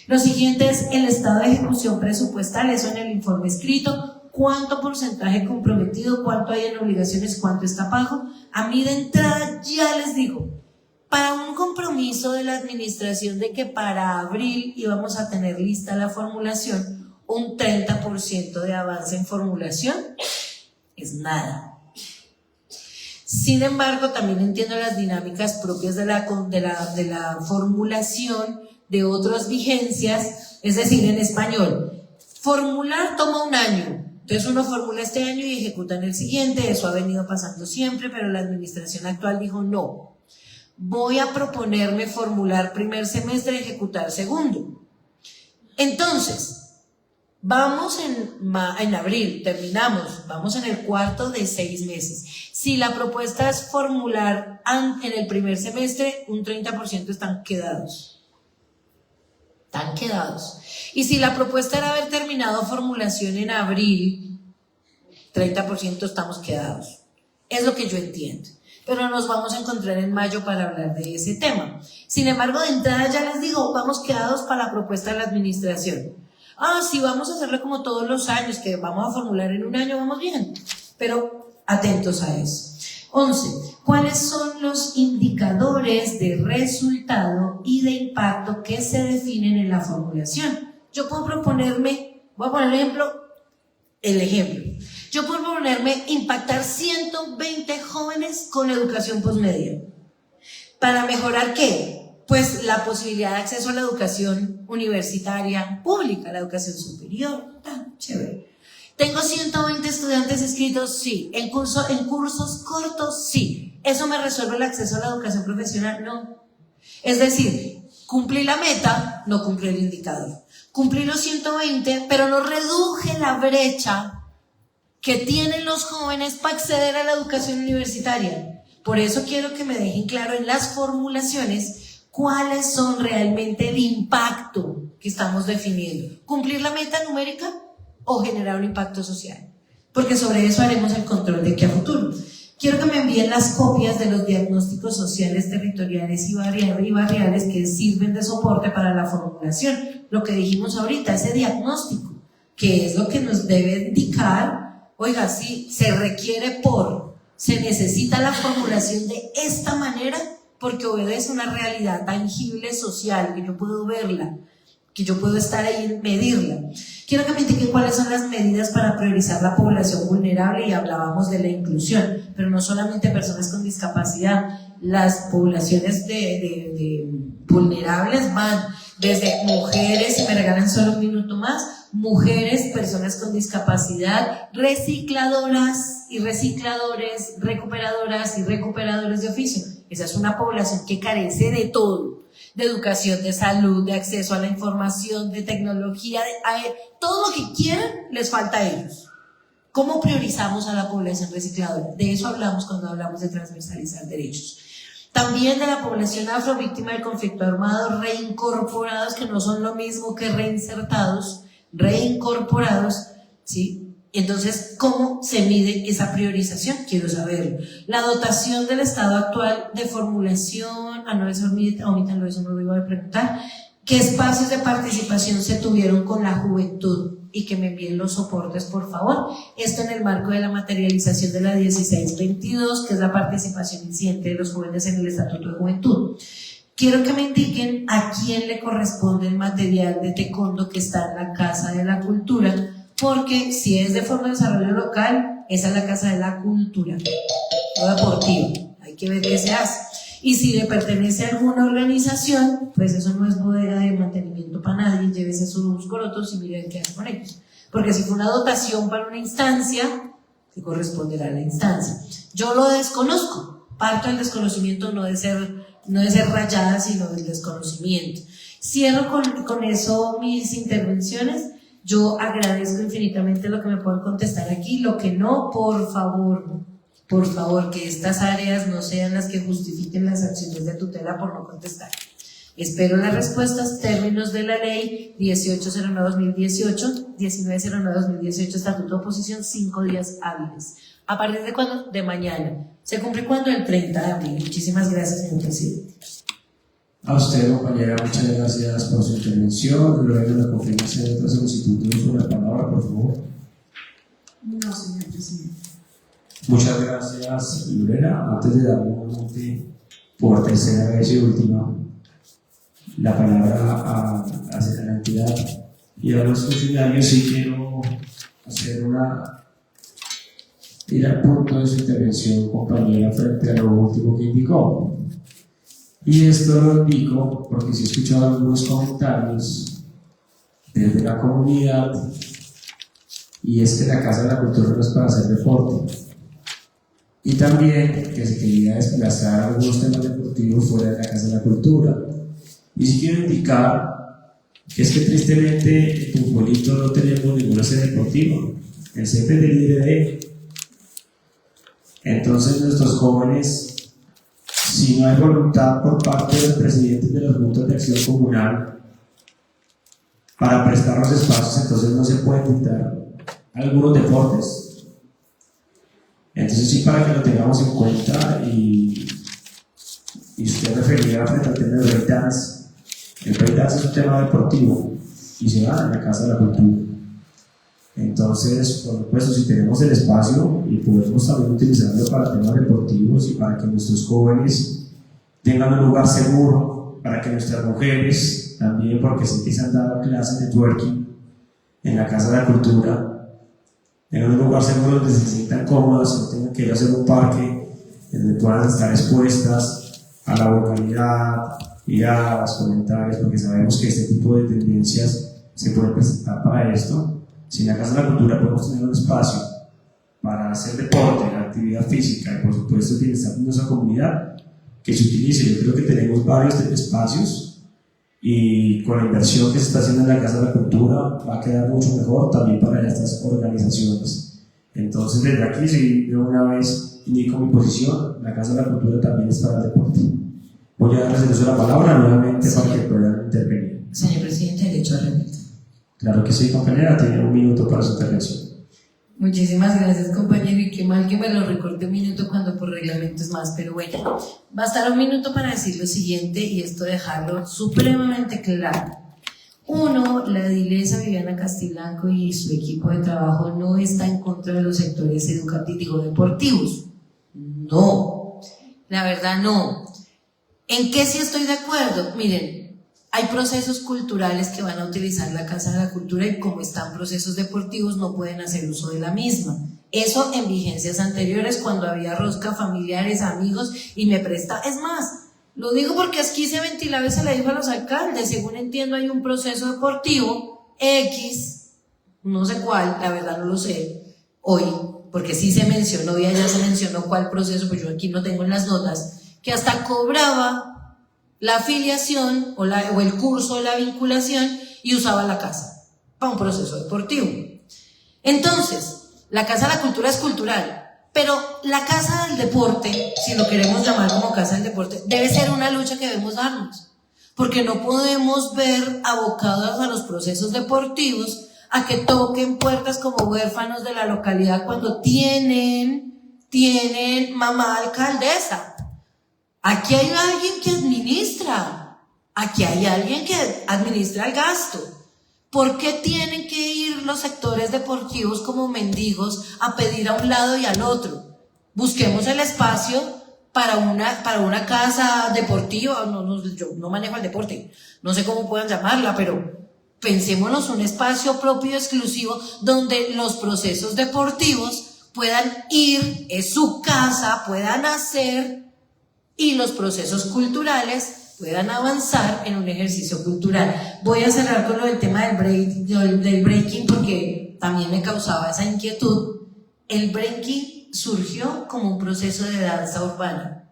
Lo siguiente es el estado de ejecución presupuestal, eso en el informe escrito. ¿Cuánto porcentaje comprometido? ¿Cuánto hay en obligaciones? ¿Cuánto está pago? A mí de entrada ya les digo, para un compromiso de la administración de que para abril íbamos a tener lista la formulación, un 30% de avance en formulación es nada. Sin embargo, también entiendo las dinámicas propias de la formulación de otras vigencias, es decir, en español, formular toma 1 año. Entonces uno formula este año y ejecuta en el siguiente, eso ha venido pasando siempre, pero la administración actual dijo no, voy a proponerme formular primer semestre y ejecutar segundo. Entonces, Vamos en abril, terminamos, vamos en el cuarto de 6 meses. Si la propuesta es formular en el primer semestre, un 30% están quedados. Están quedados. Y si la propuesta era haber terminado formulación en abril, 30% estamos quedados. Es lo que yo entiendo. Pero nos vamos a encontrar en mayo para hablar de ese tema. Sin embargo, de entrada ya les digo, vamos quedados para la propuesta de la administración. Sí, vamos a hacerlo como todos los años, que vamos a formular en un año, vamos bien. Pero atentos a eso. 11. ¿Cuáles son los indicadores de resultado y de impacto que se definen en la formulación? Yo puedo proponerme, voy a poner el ejemplo. Yo puedo proponerme impactar 120 jóvenes con educación postmedia. ¿Para mejorar qué? Pues la posibilidad de acceso a la educación universitaria pública, la educación superior, chévere. ¿Tengo 120 estudiantes inscritos? Sí. ¿En cursos cortos? Sí. ¿Eso me resuelve el acceso a la educación profesional? No. Es decir, cumplí la meta, no cumplí el indicador. Cumplí los 120, pero no reduje la brecha que tienen los jóvenes para acceder a la educación universitaria. Por eso quiero que me dejen claro en las formulaciones cuáles son realmente el impacto que estamos definiendo. ¿Cumplir la meta numérica o generar un impacto social? Porque sobre eso haremos el control de aquí a futuro. Quiero que me envíen las copias de los diagnósticos sociales, territoriales y barriales que sirven de soporte para la formulación. Lo que dijimos ahorita, ese diagnóstico, que es lo que nos debe indicar, oiga, si se requiere se necesita la formulación de esta manera porque obedece a una realidad tangible social, que yo puedo verla, que yo puedo estar ahí y medirla. Quiero que me indiquen cuáles son las medidas para priorizar la población vulnerable, y hablábamos de la inclusión, pero no solamente personas con discapacidad, las poblaciones vulnerables van desde mujeres, si me regalan solo un minuto más, mujeres, personas con discapacidad, recicladoras y recicladores, recuperadoras y recuperadores de oficio. Esa es una población que carece de todo, de educación, de salud, de acceso a la información, de tecnología, todo lo que quieran les falta a ellos. ¿Cómo priorizamos a la población recicladora? De eso hablamos cuando hablamos de transversalizar derechos. También de la población afrovíctima del conflicto armado, reincorporados, que no son lo mismo que reinsertados, reincorporados, ¿sí? Entonces, ¿cómo se mide esa priorización? Quiero saberlo. La dotación del estado actual de formulación, no, eso omítanlo, eso no lo iba a preguntar. ¿Qué espacios de participación se tuvieron con la juventud? Y que me envíen los soportes, por favor. Esto en el marco de la materialización de la 1622, que es la participación incidente de los jóvenes en el Estatuto de Juventud. Quiero que me indiquen a quién le corresponde el material de taekwondo que está en la Casa de la Cultura, porque si es de Fondo de Desarrollo Local, esa es la Casa de la Cultura, no deportivo, hay que ver qué se hace. Y si le pertenece a alguna organización, pues eso no es bodega de mantenimiento para nadie, llévese sus corotos y miren qué hace con ellos. Porque si fue una dotación para una instancia, que corresponderá a la instancia. Yo lo desconozco, parto del desconocimiento, no de ser rayada, sino del desconocimiento. Cierro con eso mis intervenciones. Yo agradezco infinitamente lo que me puedan contestar aquí, lo que no, por favor, que estas áreas no sean las que justifiquen las acciones de tutela por no contestar. Espero las respuestas, términos de la ley 1809-2018, 1909-2018, Estatuto de Oposición, 5 días hábiles. ¿A partir de cuándo? De mañana. ¿Se cumple cuándo? El 30 de abril. Muchísimas gracias, señor presidente. A usted, compañera, muchas gracias por su intervención. Luego de la conferencia de otra solicitud de uso de la palabra, por favor. No, señor presidente. Muchas gracias, Lorena. Antes de dar nuevamente por tercera vez y última la palabra a la entidad y a los funcionarios, sí quiero hacer ir al punto de su intervención, compañera, frente a lo último que indicó. Y esto lo indico porque sí he escuchado algunos comentarios desde la comunidad, y es que la Casa de la Cultura no es para hacer deporte. Y también que se quería desplazar algunos temas deportivos fuera de la Casa de la Cultura. Y sí quiero indicar que es que tristemente en Tunjuelito no tenemos ninguna sede deportiva. El CEP es del IRD. Entonces nuestros jóvenes, si no hay voluntad por parte de los presidentes de las juntas de acción comunal para prestar los espacios, entonces no se pueden dictar algunos deportes. Entonces sí, para que lo tengamos en cuenta. Y usted refería frente al tema del breakdance. El breakdance es un tema deportivo y se da en la Casa de la Cultura. Entonces, por supuesto, si tenemos el espacio y podemos también utilizarlo para temas deportivos y para que nuestros jóvenes tengan un lugar seguro, para que nuestras mujeres también, porque se empiezan a dar clases de twerking en la Casa de la Cultura, tengan un lugar seguro donde se sientan cómodas, no tengan que ir a hacer un parque, donde puedan estar expuestas a la vulgaridad, miradas, comentarios, porque sabemos que este tipo de tendencias se pueden presentar para esto. Si en la Casa de la Cultura podemos tener un espacio para hacer deporte, actividad física y por supuesto bienestar de nuestra comunidad, que se utilice. Yo creo que tenemos varios espacios y con la inversión que se está haciendo en la Casa de la Cultura va a quedar mucho mejor también para estas organizaciones. Entonces desde aquí, si de una vez indico mi posición, la Casa de la Cultura también es para el deporte. Voy a darles la palabra nuevamente para que puedan intervenir. Señor presidente, derecho a réplica. Claro que sí, compañera, tiene un minuto para su intervención. Muchísimas gracias, compañero, y qué mal que me lo recorte un minuto cuando por reglamento es más, pero bueno, bastará un minuto para decir lo siguiente y esto dejarlo supremamente claro. Uno, la edilesa Viviana Castiblanco y su equipo de trabajo no está en contra de los sectores educativos deportivos. No, la verdad no. ¿En qué sí estoy de acuerdo? Miren, hay procesos culturales que van a utilizar la Casa de la Cultura y como están procesos deportivos no pueden hacer uso de la misma. Eso en vigencias anteriores cuando había rosca, familiares, amigos y me presta. Es más, lo digo porque aquí se ventilaba y se le dijo a los alcaldes, según entiendo hay un proceso deportivo X, no sé cuál, la verdad no lo sé hoy, porque sí se mencionó y allá se mencionó cuál proceso, pues yo aquí no tengo en las notas, que hasta cobraba la afiliación o el curso de la vinculación y usaba la casa para un proceso deportivo. Entonces, la Casa de la Cultura es cultural, pero la Casa del Deporte, si lo queremos llamar como Casa del Deporte, debe ser una lucha que debemos darnos, porque no podemos ver abocados a los procesos deportivos a que toquen puertas como huérfanos de la localidad cuando tienen mamá alcaldesa. Aquí hay alguien que administra, aquí hay alguien que administra el gasto. ¿Por qué tienen que ir los sectores deportivos como mendigos a pedir a un lado y al otro? Busquemos el espacio para una casa deportiva. Yo no manejo el deporte, no sé cómo puedan llamarla, pero pensémonos un espacio propio exclusivo donde los procesos deportivos puedan ir, es su casa, puedan hacer y los procesos culturales puedan avanzar en un ejercicio cultural. Voy a cerrar con lo del tema del breaking porque también me causaba esa inquietud. El breaking surgió como un proceso de danza urbana,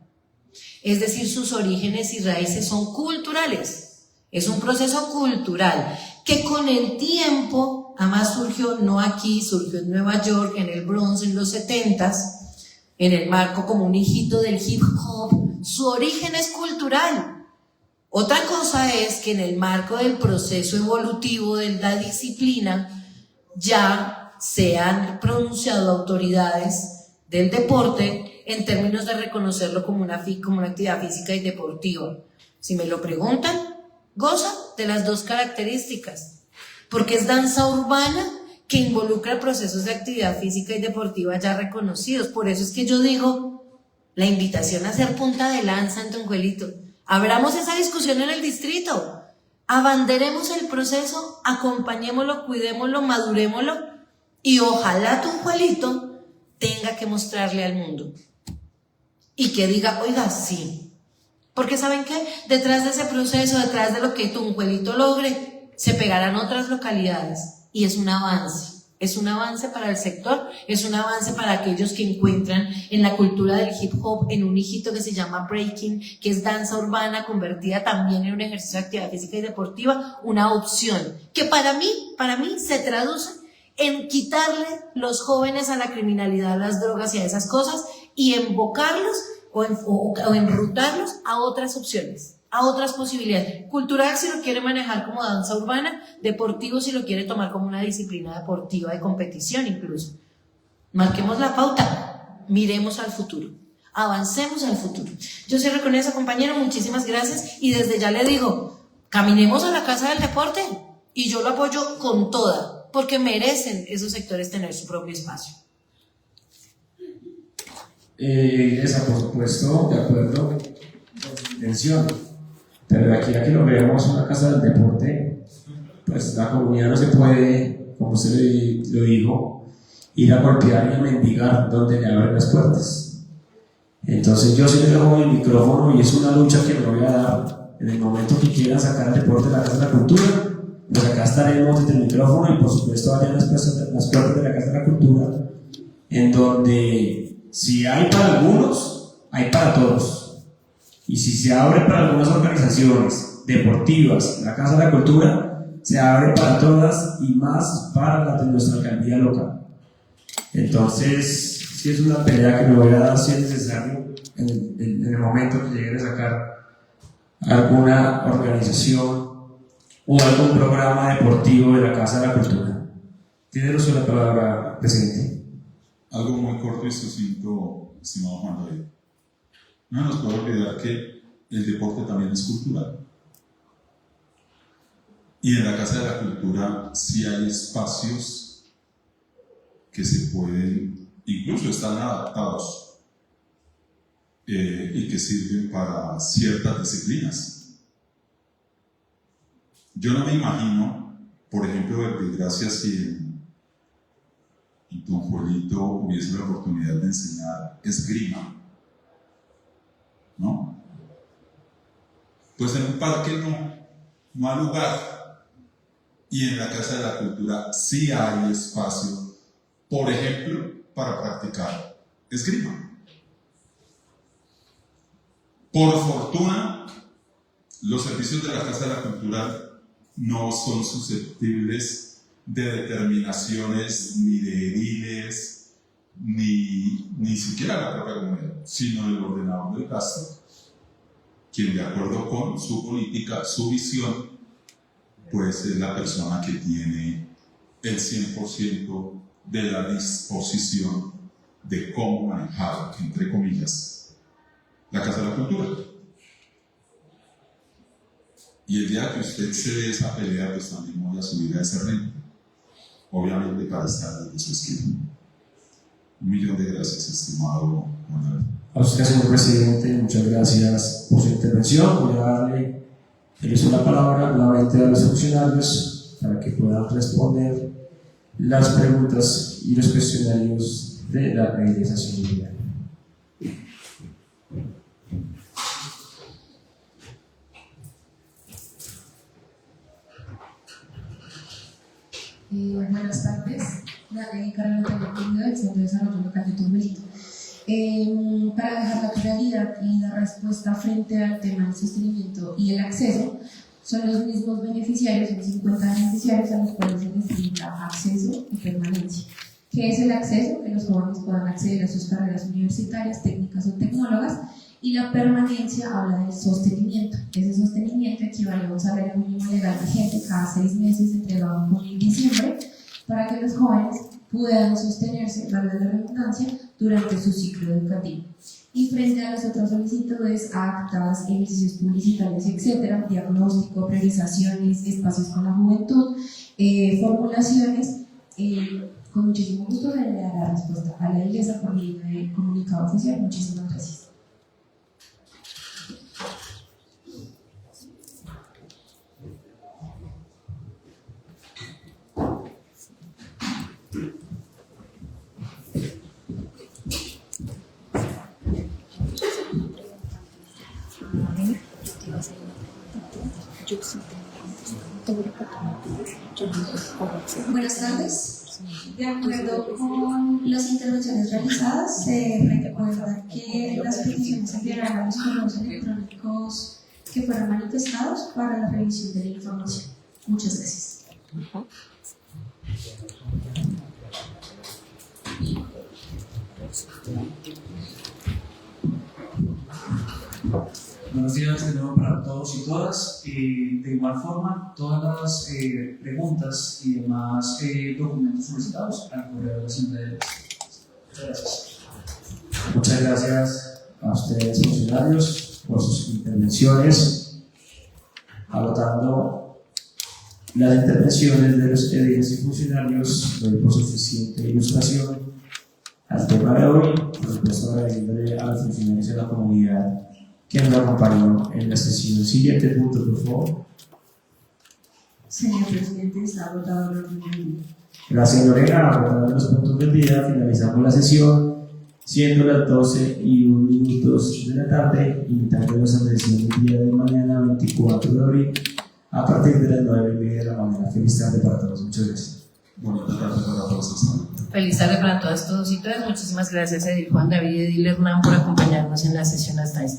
es decir, sus orígenes y raíces son culturales, es un proceso cultural que con el tiempo, además surgió no aquí, surgió en Nueva York, en el Bronx en los 70s, en el marco como un hijito del hip hop. Su origen es cultural. Otra cosa es que en el marco del proceso evolutivo de la disciplina ya se han pronunciado autoridades del deporte en términos de reconocerlo como una actividad física y deportiva. Si me lo preguntan, goza de las dos características, porque es danza urbana que involucra procesos de actividad física y deportiva ya reconocidos. Por eso es que yo digo, la invitación a ser punta de lanza en Tunjuelito. Abramos esa discusión en el distrito, abanderemos el proceso, acompañémoslo, cuidémoslo, madurémoslo y ojalá Tunjuelito tenga que mostrarle al mundo y que diga, oiga, sí. Porque ¿saben qué? Detrás de ese proceso, detrás de lo que Tunjuelito logre, se pegarán otras localidades y es un avance. Es un avance para el sector, es un avance para aquellos que encuentran en la cultura del hip hop, en un hijito que se llama breaking, que es danza urbana convertida también en un ejercicio de actividad física y deportiva, una opción que para mí se traduce en quitarle los jóvenes a la criminalidad, a las drogas y a esas cosas y enfocarlos o enrutarlos a otras opciones, a otras posibilidades. Cultural si lo quiere manejar como danza urbana, deportivo si lo quiere tomar como una disciplina deportiva de competición incluso. Marquemos la pauta, miremos al futuro, avancemos al futuro. Yo cierro con eso, compañero, muchísimas gracias y desde ya le digo, caminemos a la Casa del Deporte y yo lo apoyo con toda, porque merecen esos sectores tener su propio espacio. Esa, por supuesto, de acuerdo con su intención. Pero de aquí a que lo veamos en una Casa del Deporte, pues la comunidad no se puede, como usted lo dijo, ir a golpear y a mendigar donde le abren las puertas. Entonces yo sí le dejo el micrófono y es una lucha que me voy a dar en el momento que quieran sacar el deporte de la Casa de la Cultura. Pues acá estaremos desde el micrófono y por supuesto allá en las puertas de la Casa de la Cultura, en donde si hay para algunos, hay para todos. Y si se abre para algunas organizaciones deportivas la Casa de la Cultura, se abre para todas y más para la de nuestra alcaldía local. Entonces, sí es una pelea que me voy a dar si es necesario en el momento que lleguen a sacar alguna organización o algún programa deportivo de la Casa de la Cultura. Tiene usted la palabra, presidente. Algo muy corto y sucinto, estimado Juan David. No nos puede olvidar que el deporte también es cultural. Y en la Casa de la Cultura sí hay espacios que se pueden, incluso están adaptados y que sirven para ciertas disciplinas. Yo no me imagino, por ejemplo, Verbigracia, si en Don Juelito hubiese la oportunidad de enseñar esgrima, ¿no? Pues en un parque no hay lugar, y en la Casa de la Cultura sí hay espacio, por ejemplo, para practicar esgrima. Por fortuna, los servicios de la Casa de la Cultura no son susceptibles de determinaciones ni de ediles, ni siquiera la propia comunidad, sino del ordenador del gasto, quien de acuerdo con su política, su visión, pues es la persona que tiene el 100% de la disposición de cómo manejar, entre comillas, la Casa de la Cultura. Y el día que usted se dé esa pelea, pues también voy a subir a ese ring, obviamente para estar desde su esquina. 1.000.000 de gracias, estimado Manuel. A usted, señor presidente, muchas gracias por su intervención. Voy a darle la palabra nuevamente a los funcionarios para que puedan responder las preguntas y los cuestionarios de la realización mundial. Buenas tardes, Carolina Tagliatini del Centro de Desarrollo Local de Turmelito. Para dejar la claridad y la respuesta frente al tema del sostenimiento y el acceso, son los mismos beneficiarios, son 50 beneficiarios a los cuales se necesita acceso y permanencia. ¿Qué es el acceso? Que los jóvenes puedan acceder a sus carreras universitarias, técnicas o tecnólogas, y la permanencia habla del sostenimiento. Ese sostenimiento equivale a un salario mínimo legal vigente cada 6 meses entregado en junio y diciembre para que los jóvenes puedan sostenerse, valga la redundancia, durante su ciclo educativo. Y frente a las otras solicitudes, actas, ejercicios publicitarios, etc., diagnóstico, priorizaciones, espacios con la juventud, formulaciones, con muchísimo gusto se le dará respuesta a la iglesia por medio de comunicado oficial. Muchísimas gracias. Buenas tardes. De acuerdo con las intervenciones realizadas, se recuerda que las peticiones se enviarán a los correos electrónicos que fueron manifestados para la revisión de la información. Muchas gracias. Buenos días de nuevo para todos y todas. De igual forma, todas las preguntas y demás documentos solicitados al correo de la Asamblea de Muchas gracias. Muchas gracias a ustedes, funcionarios, por sus intervenciones. Agotando las intervenciones de los ediles y funcionarios, doy por suficiente ilustración al tema de hoy. Por supuesto, agradeciéndole a los funcionarios de la comunidad que nos acompañó en la sesión. Siguiente punto, por favor. Señor presidente, está agotado el orden del día. Gracias, Lorena. Agotando los puntos del día, finalizamos la sesión, siendo las 12:01 de la tarde, invitándolos a la sesión del día de mañana, 24 de abril, a partir de las 9:30 de la mañana. Feliz tarde para todos. Muchas gracias. Bonita tarde para todos. Feliz tarde para todas, todos y todas. Muchísimas gracias a Edil Juan David y Edil Hernán por acompañarnos en la sesión hasta esta.